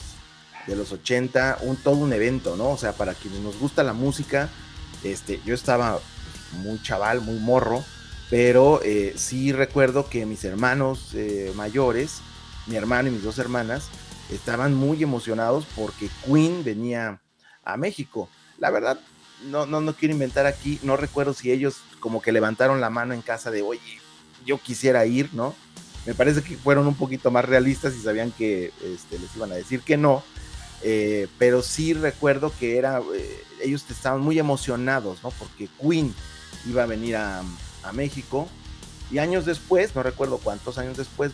80, todo un evento, ¿no? O sea, para quienes nos gusta la música, yo estaba muy chaval, muy morro, pero sí recuerdo que mis hermanos mayores, mi hermano y mis dos hermanas, estaban muy emocionados porque Queen venía a México. La verdad, no quiero inventar aquí, no recuerdo si ellos como que levantaron la mano en casa de, oye, yo quisiera ir, ¿no? Me parece que fueron un poquito más realistas y sabían que les iban a decir que no, pero sí recuerdo que ellos estaban muy emocionados, ¿no? Porque Queen iba a venir a México, y años después, no recuerdo cuántos años después,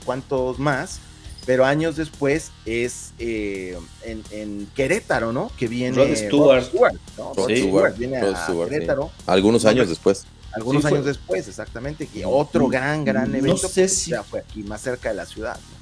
cuántos más, pero años después es en Querétaro, ¿no? Que viene Rod Stewart, ¿no? Rod Stewart viene Rod a Stewart, Querétaro. sí. Algunos años después. Algunos Sí, años después, exactamente, que otro gran evento, no sé pues, si ya fue aquí, más cerca de la ciudad, ¿no?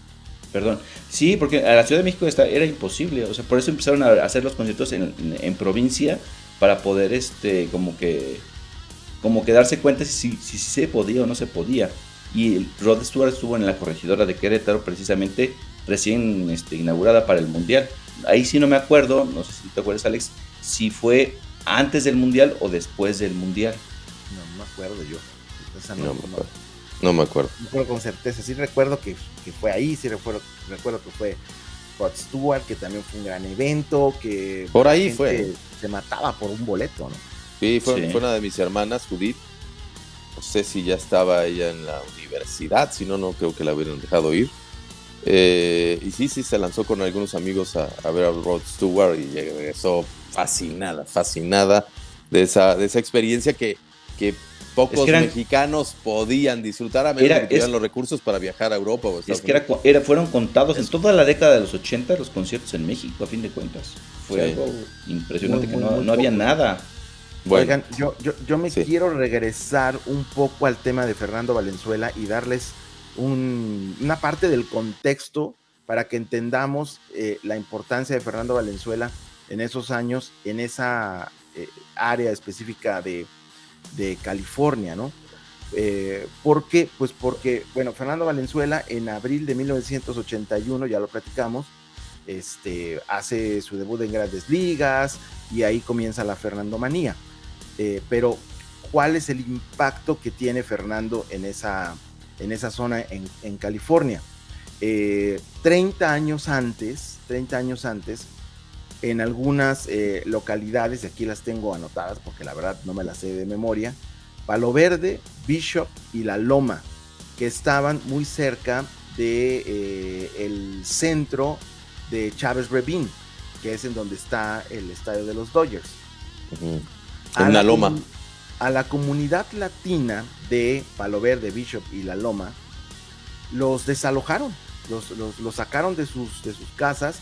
Perdón. Sí, porque a la Ciudad de México era imposible. O sea, por eso empezaron a hacer los conciertos en provincia para poder como que darse cuenta si se podía o no se podía. Y Rod Stewart estuvo en la corregidora de Querétaro precisamente recién inaugurada para el Mundial. Ahí sí no me acuerdo, no sé si te acuerdas, Alex, si fue antes del Mundial o después del Mundial. No me acuerdo yo. Esa No me acuerdo. No me acuerdo. No recuerdo con certeza. Sí recuerdo que fue ahí, sí recuerdo que fue Rod Stewart, que también fue un gran evento, que por la ahí gente fue. se mataba por un boleto, ¿no? Sí, fue Sí. una de mis hermanas, Judith. No sé si ya estaba ella en la universidad, si no, no creo que la hubieran dejado ir. Y sí, se lanzó con algunos amigos a ver a Rod Stewart y regresó fascinada de esa experiencia que pocos mexicanos podían disfrutar, a menos de que tuvieran los recursos para viajar a Europa o Estados Unidos. Fueron contados en toda la década de los 80 los conciertos en México, a fin de cuentas. Fue algo impresionante, que no había nada. Bueno, oigan, yo me quiero regresar un poco al tema de Fernando Valenzuela y darles una parte del contexto para que entendamos la importancia de Fernando Valenzuela en esos años, en esa área específica de California, ¿no? ¿Por qué? Pues porque, bueno, Fernando Valenzuela en abril de 1981, ya lo platicamos, hace su debut en Grandes Ligas y ahí comienza la Fernandomanía. Pero, ¿cuál es el impacto que tiene Fernando en esa zona en California? 30 años antes, en algunas localidades, y aquí las tengo anotadas porque la verdad no me las sé de memoria, Palo Verde, Bishop y La Loma, que estaban muy cerca de el centro de Chávez Ravine, que es en donde está el estadio de los Dodgers. Uh-huh. En La Loma. A la comunidad latina de Palo Verde, Bishop y La Loma los desalojaron, los sacaron de sus casas,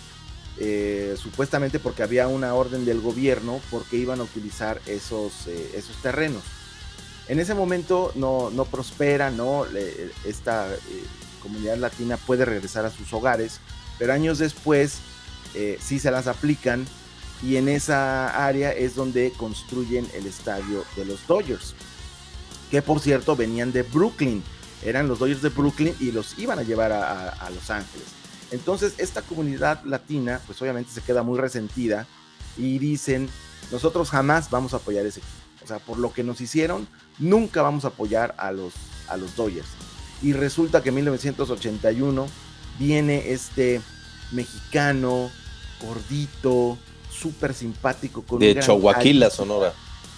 supuestamente porque había una orden del gobierno porque iban a utilizar esos terrenos. En ese momento no prospera, ¿no? Esta comunidad latina puede regresar a sus hogares, pero años después sí se las aplican, y en esa área es donde construyen el estadio de los Dodgers, que por cierto venían de Brooklyn, eran los Dodgers de Brooklyn y los iban a llevar a Los Ángeles. Entonces esta comunidad latina pues obviamente se queda muy resentida y dicen, nosotros jamás vamos a apoyar ese equipo, o sea, por lo que nos hicieron, nunca vamos a apoyar a los Dodgers. Y resulta que en 1981 viene este mexicano gordito, súper simpático, con de Choaquila, Sonora.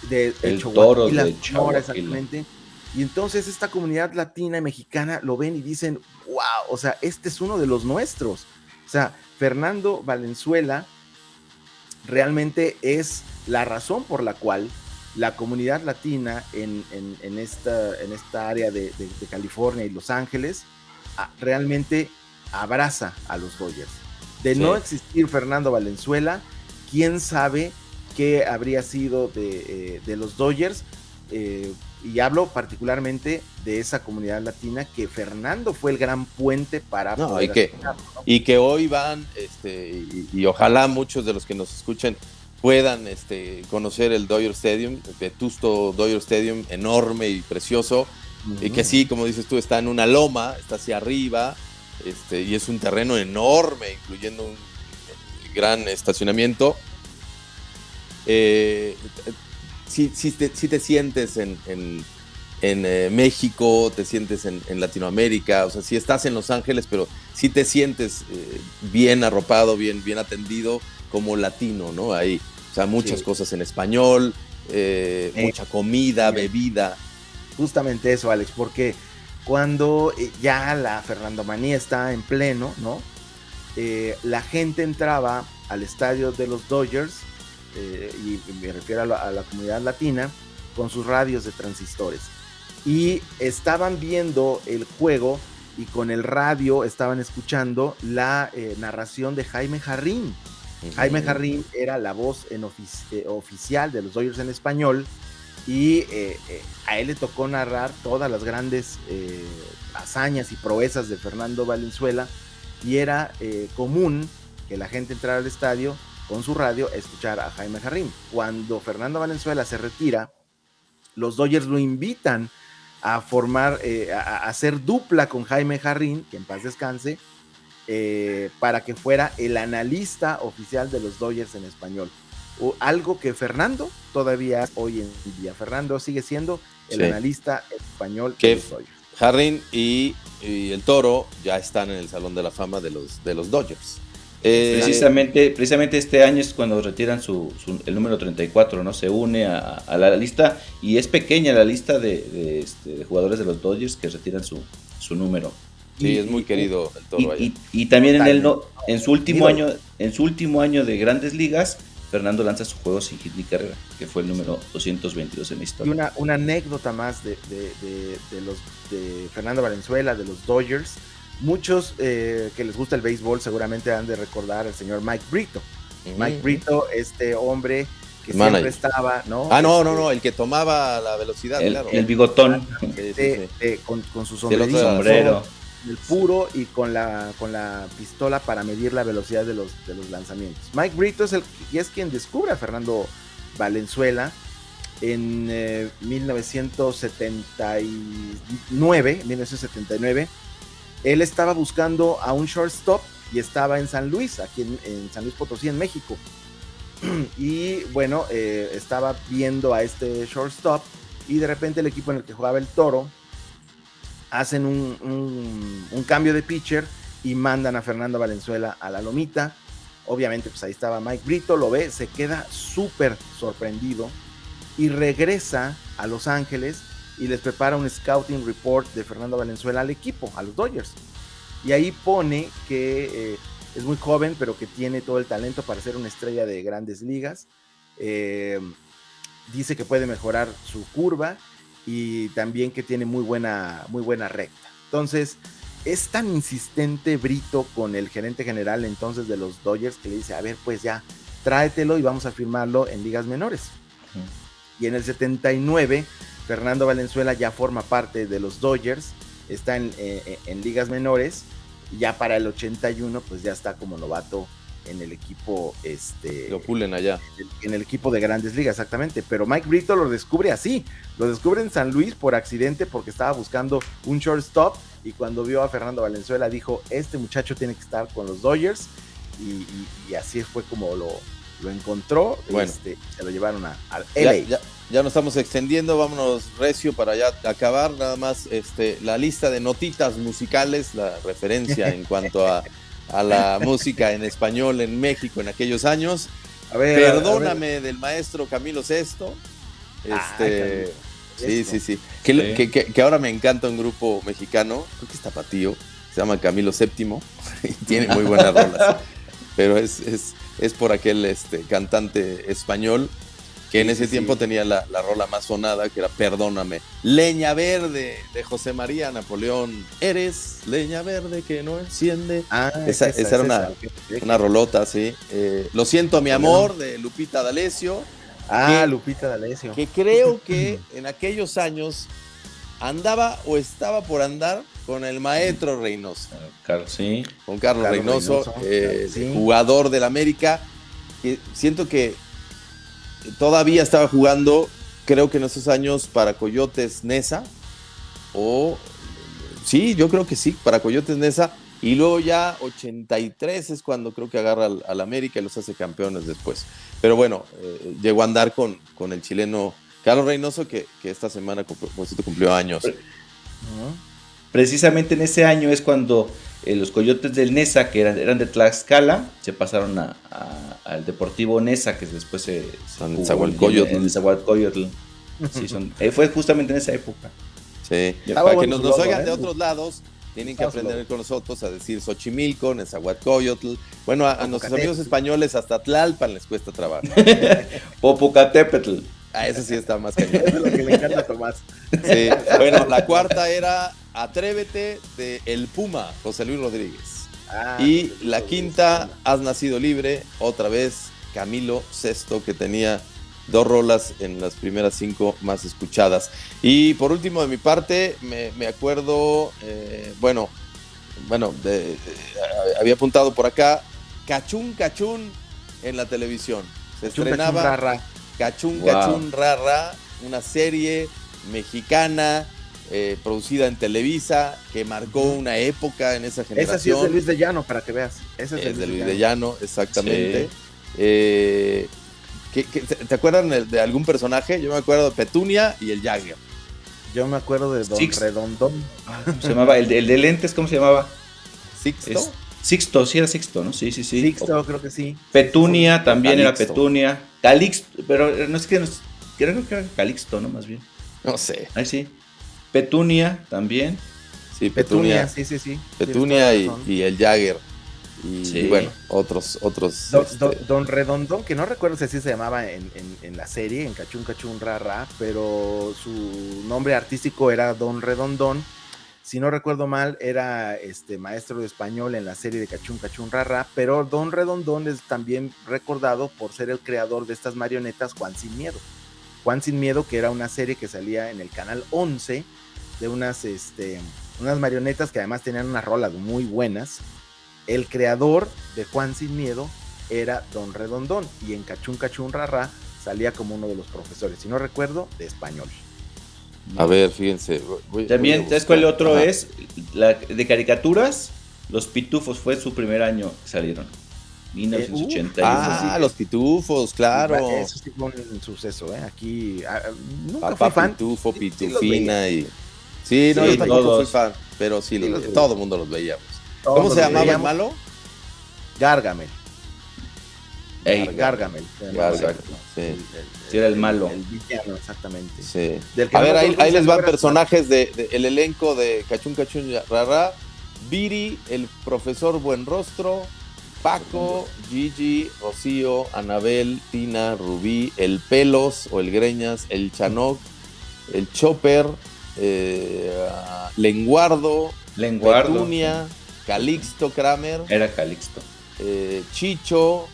El Toro de Sonora, exactamente. Y entonces esta comunidad latina y mexicana lo ven y dicen, wow, o sea, este es uno de los nuestros. O sea, Fernando Valenzuela realmente es la razón por la cual la comunidad latina en esta área de California y Los Ángeles realmente abraza a los Dodgers. De Sí. no existir Fernando Valenzuela, quién sabe qué habría sido de los Dodgers, y hablo particularmente de esa comunidad latina, que Fernando fue el gran puente para No, poder acercarlo, ¿no? y que hoy van, y ojalá muchos de los que nos escuchen puedan conocer el Dodger Stadium, el vetusto Dodger Stadium, enorme y precioso, y que sí, como dices tú, está en una loma, está hacia arriba, y es un terreno enorme, incluyendo un gran estacionamiento. Sí te sientes en México, te sientes en Latinoamérica, o sea, sí estás en Los Ángeles, pero sí te sientes bien arropado, bien atendido como latino, ¿no? Ahí, o sea, muchas cosas en español, mucha comida, bebida. Justamente eso, Alex, porque cuando ya la Fernandomanía está en pleno, ¿no? La gente entraba al estadio de los Dodgers, y me refiero a la comunidad latina, con sus radios de transistores. Y estaban viendo el juego y con el radio estaban escuchando la narración de Jaime Jarrín. Jaime Jarrín era la voz oficial de los Dodgers en español, y a él le tocó narrar todas las grandes hazañas y proezas de Fernando Valenzuela, y era común que la gente entrara al estadio con su radio a escuchar a Jaime Jarrín. Cuando Fernando Valenzuela se retira, los Dodgers lo invitan a formar, a hacer dupla con Jaime Jarrín, que en paz descanse, para que fuera el analista oficial de los Dodgers en español. Algo que Fernando todavía hoy en día. Fernando sigue siendo el analista español de los Dodgers. Jarrín y el Toro ya están en el Salón de la Fama de los Dodgers. Precisamente este año es cuando retiran el número 34, ¿no? Se une a la lista, y es pequeña la lista de jugadores de los Dodgers que retiran su número. Sí, es muy querido el Toro allá. Y también en su último año de Grandes Ligas, Fernando lanza su juego sin hit ni carrera, que fue el número 222 en la historia. Y una anécdota más de Fernando Valenzuela, de los Dodgers. Muchos que les gusta el béisbol seguramente han de recordar al señor Mike Brito. Mike Brito, este hombre que siempre estaba, ¿no? No, el que tomaba la velocidad, claro. El bigotón. Con su sombrero. El puro, y con la pistola para medir la velocidad de los lanzamientos. Mike Brito es quien descubre a Fernando Valenzuela en 1979. Él estaba buscando a un shortstop y estaba en San Luis, aquí en San Luis Potosí, en México. Y bueno, estaba viendo a este shortstop, y de repente el equipo en el que jugaba el Toro hacen un cambio de pitcher y mandan a Fernando Valenzuela a la lomita. Obviamente pues ahí estaba Mike Brito, lo ve, se queda súper sorprendido y regresa a Los Ángeles y les prepara un scouting report de Fernando Valenzuela al equipo, a los Dodgers. Y ahí pone que es muy joven, pero que tiene todo el talento para ser una estrella de Grandes Ligas. Dice que puede mejorar su curva, y también que tiene muy buena recta. Entonces, es tan insistente Brito con el gerente general entonces de los Dodgers, que le dice, a ver, pues ya, tráetelo y vamos a firmarlo en ligas menores. Y en el 79, Fernando Valenzuela ya forma parte de los Dodgers, está en ligas menores, y ya para el 81 pues ya está como novato en el equipo, lo pulen allá. En el equipo de Grandes Ligas, exactamente. Pero Mike Brito lo descubre así, lo descubre en San Luis por accidente, porque estaba buscando un shortstop, y cuando vio a Fernando Valenzuela dijo, este muchacho tiene que estar con los Dodgers, y así fue como lo encontró. Bueno, se lo llevaron al LA. Ya nos estamos extendiendo, vámonos recio para ya acabar. Nada más la lista de notitas musicales, la referencia en cuanto a la música en español en México en aquellos años. Perdóname, del maestro Camilo Sesto. Sí. Que ahora me encanta un grupo mexicano, creo que es tapatío, se llama Camilo VII y tiene muy buenas rolas. Pero es por aquel cantante español que en ese tiempo tenía la rola más sonada, que era Perdóname. Leña Verde, de José María Napoleón. Eres leña verde que no enciende. Esa era una rolota, sí. Lo siento, mi amor, de Lupita D'Alessio. Lupita D'Alessio. Que creo que en aquellos años andaba o estaba por andar con el maestro Reynoso. Sí. Con Carlos Reynoso, jugador del América. Que siento que todavía estaba jugando, creo que en esos años, para Coyotes Neza. Sí, yo creo que sí, para Coyotes Neza. Y luego ya 83 es cuando creo que agarra al América y los hace campeones después. Pero bueno, llegó a andar con el chileno Carlos Reynoso, que esta semana cumplió años. Precisamente en ese año es cuando los Coyotes del Neza, que eran de Tlaxcala, se pasaron al Deportivo Neza, que después se jugó en el Zahualcóyotl. Sí, fue justamente en esa época. Sí. Para que nos oigan de otros lados, tienen que aprender con nosotros a decir Xochimilco, Nezahualcóyotl. Bueno, a nuestros amigos españoles hasta Tlalpan les cuesta trabajo. Popocatépetl. Eso sí está más cañón. Eso es lo que le encanta a Tomás. Sí. Bueno, la cuarta era Atrévete, de El Puma, José Luis Rodríguez. Y la quinta, Has nacido libre, otra vez Camilo Sesto, que tenía 2 rolas en las primeras 5 más escuchadas. Y por último, de mi parte, me acuerdo, había apuntado por acá, Cachún Cachún en la televisión. Se estrenaba Cachún Cachún Ra Ra, una serie mexicana producida en Televisa, que marcó una época en esa generación. Esa sí es de Luis de Llano, para que veas. Esa es de Luis de Llano, exactamente. Sí. ¿Te acuerdan de algún personaje? Yo me acuerdo de Petunia y el Jagger. Yo me acuerdo de Don Redondón. ¿Cómo se llamaba? El de lentes, ¿cómo se llamaba? ¿Sixto? Sixto, sí era Sixto, ¿no? Sí. Sixto, creo que sí. Petunia también Calixto. Era Petunia. Calixto, pero no es que creo que era Calixto, ¿no? Más bien. No sé. Ahí sí. Petunia también. Sí, Petunia. Sí. Petunia y el Jagger. Y bueno, otros. Don Redondón, que no recuerdo si así se llamaba en la serie, en Cachún Cachún Ra Ra, pero su nombre artístico era Don Redondón. Si no recuerdo mal, era maestro de español en la serie de Cachún Cachún Ra Ra, pero Don Redondón es también recordado por ser el creador de estas marionetas Juan Sin Miedo. Juan Sin Miedo, que era una serie que salía en el canal 11 de unas marionetas que además tenían unas rolas muy buenas. El creador de Juan Sin Miedo era Don Redondón, y en Cachún Cachún Ra Ra salía como uno de los profesores, si no recuerdo, de español. A ver, fíjense. También, ¿sabes cuál otro es? La de caricaturas, Los Pitufos fue su primer año que salieron. 1980. Los Pitufos, claro. Eso sí fue un suceso, Aquí nunca Papá fui fan. Pitufo, Pitufina y... Sí, no, yo tampoco fui fan, pero sí, todo el mundo los veíamos. ¿Cómo se llamaba el malo? Gargamel. Gargamel. Sí, era el malo. El villano, exactamente. Sí. A ver, ahí les van personajes el elenco de Cachún Cachún Ra Ra. Viri, el profesor Buenrostro, Paco, Gigi, Rocío, Anabel, Tina, Rubí, el Pelos o el Greñas, el Chanoc, el Chopper, Lenguardo, Petunia, Calixto Kramer. Era Calixto. Chicho,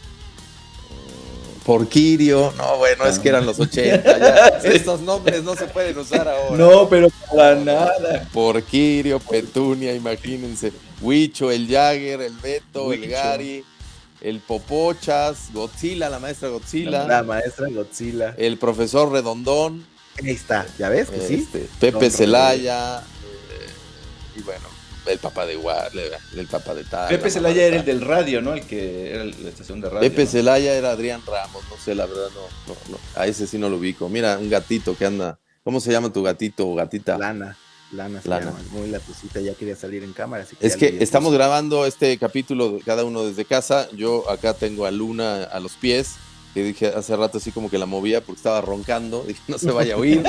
Porquirio. No, bueno, es que eran los 80. Ya. Sí. Estos nombres no se pueden usar ahora. No, pero para nada. Porquirio, Petunia, imagínense. Huicho, el Jagger, el Beto, el Gary, el Popochas, Godzilla, la maestra Godzilla. La maestra Godzilla. El profesor Redondón. Ahí está, ¿ya ves que sí? Pepe Celaya. Y bueno, el papá de el papá de tal. Pepe Celaya era el del radio, ¿no? El que era la estación de radio. Pepe Celaya era Adrián Ramos, no sé, la verdad, no. A ese sí no lo ubico. Mira, un gatito que anda. ¿Cómo se llama tu gatito o gatita? Lana se llama, muy latucita, ya quería salir en cámara. Así es que estamos grabando este capítulo cada uno desde casa. Yo acá tengo a Luna a los pies, que dije hace rato así como que la movía porque estaba roncando. Dije, no se vaya a oír.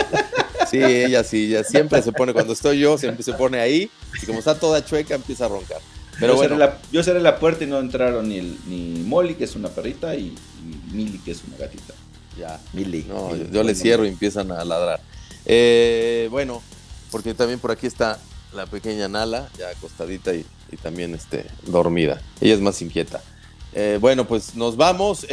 Sí, ella siempre se pone, cuando estoy yo, siempre se pone ahí, y como está toda chueca, empieza a roncar. Pero yo cerré la puerta y no entraron ni Molly, que es una perrita, y Mili, que es una gatita. Ya. Mili. No, Mili. yo le cierro y empiezan a ladrar. Bueno, porque también por aquí está la pequeña Nala, ya acostadita y también dormida. Ella es más inquieta. Bueno, pues nos vamos.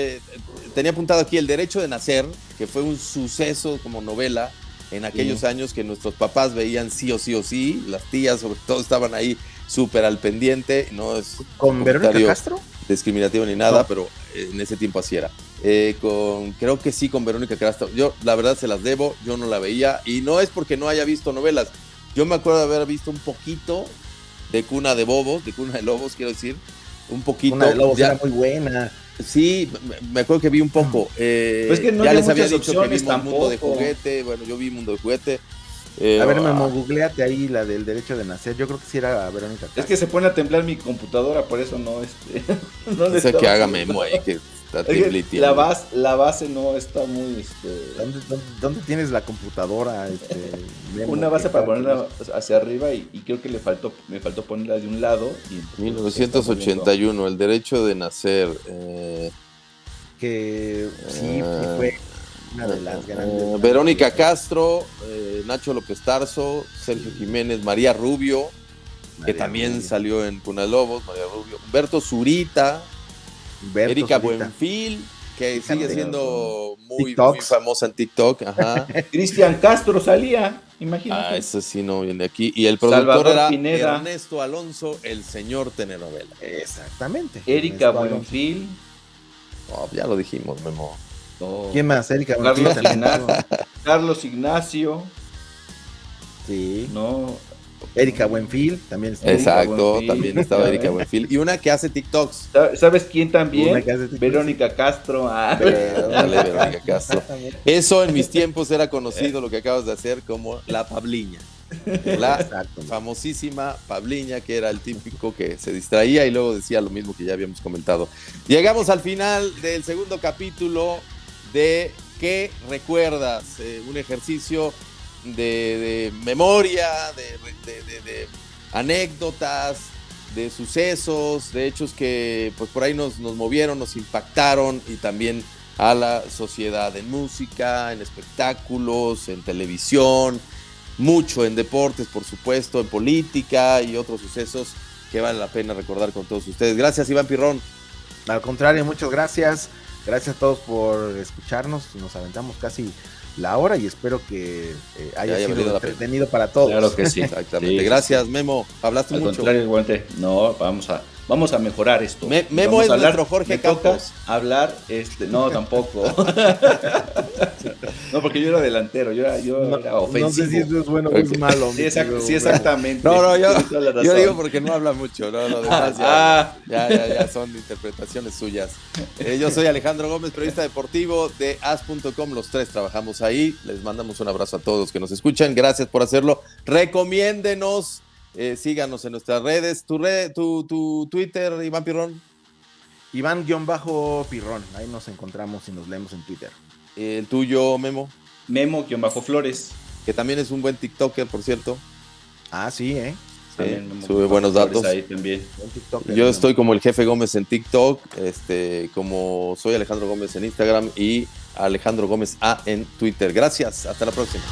Tenía apuntado aquí El Derecho de Nacer, que fue un suceso como novela en aquellos años que nuestros papás veían sí o sí o sí. Las tías, sobre todo, estaban ahí súper al pendiente. No es ¿Con Verónica Castro? Discriminativo ni nada, No. pero en ese tiempo así era. Creo que sí, con Verónica Castro. Yo, la verdad, se las debo. Yo no la veía. Y no es porque no haya visto novelas. Yo me acuerdo de haber visto un poquito de Cuna de Lobos, quiero decir. Un poquito. Cuna de Lobos era muy buena. Sí, me acuerdo que vi un poco. Pues que no ya había les había muchas dicho que opciones vimos Mundo de tampoco. Juguete. Bueno, yo vi Mundo de Juguete. A ver, Memo, googleate ahí la del Derecho de Nacer. Yo creo que sí era Verónica Castro. Es que se pone a temblar mi computadora, por eso no, no le sé estaba que haga haciendo. Memo ahí, que está Es que temblitiendo. la base no está muy, ¿Dónde tienes la computadora? Memo? una base ¿Qué para tal? ponerla hacia arriba y creo que me faltó ponerla de un lado. Y 1981, El Derecho de Nacer. Que sí fue una de las grandes. Verónica Castro, Nacho López Tarso, Sergio Jiménez, María Rubio, que también Rubio. salió en Cuna de Lobos, María Rubio, Humberto Zurita, Humberto Erika Zurita. Buenfil, que Fíjate, sigue siendo muy TikToks. famosa en TikTok. Ajá. Cristian Castro salía, imagínate. Ese sí no viene aquí. Y el productor Salvador era Pineda. Ernesto Alonso, el señor telenovela. Exactamente. Erika Ernesto Alonso. Buenfil. Oh, ya lo dijimos, Memo. No. ¿Quién más? Erika Carlos Buenfil también. Carlos Ignacio. Sí. No. Erika Buenfil también. estuvo. Exacto, Buenfil. también estaba Ya Erika ven. Buenfil. Y una que hace TikToks. ¿Sabes quién también? Una que hace TikToks. Verónica Castro. Dale, Verónica Castro. Eso en mis tiempos era conocido, lo que acabas de hacer, como la Pabliña. La Exacto. famosísima Pabliña, que era el típico que se distraía y luego decía lo mismo que ya habíamos comentado. Llegamos al final del segundo capítulo de ¿Qué recuerdas? Un ejercicio de memoria, de anécdotas, de sucesos, de hechos que pues por ahí nos movieron, nos impactaron y también a la sociedad en música, en espectáculos, en televisión, mucho en deportes, por supuesto, en política y otros sucesos que vale la pena recordar con todos ustedes. Gracias, Iván Pirrón. Al contrario, muchas gracias. Gracias a todos por escucharnos. Nos aventamos casi la hora y espero que haya valido sido la pena. entretenido para todos. Claro que sí. Exactamente. Sí, Gracias, Memo. Hablaste Al mucho. contrario, igualmente. No, vamos a mejorar esto. Memo Vamos es a hablar, nuestro Jorge me toca Campos. hablar, no, tampoco. No, porque yo era delantero, yo era ofensivo. No sé si eso es bueno o es malo. Sí, amigo. sí, exactamente. No, Tienes toda la yo razón. digo porque no habla mucho, ¿no? Lo demás ya son interpretaciones suyas. Yo soy Alejandro Gómez, periodista deportivo de as.com. Los tres trabajamos ahí. Les mandamos un abrazo a todos que nos escuchan. Gracias por hacerlo. Recomiéndenos, síganos en nuestras redes. Tu Twitter, Iván Pirrón. Iván-Pirrón. Ahí nos encontramos y nos leemos en Twitter. El tuyo, Memo, Memo-Flores. que también es un buen TikToker, por cierto. Ah, sí, También Memo sube buenos Flores datos. ahí también. Buen TikToker, Yo ¿no? estoy como el Jefe Gómez en TikTok, como soy Alejandro Gómez en Instagram y Alejandro Gómez A en Twitter. Gracias, hasta la próxima.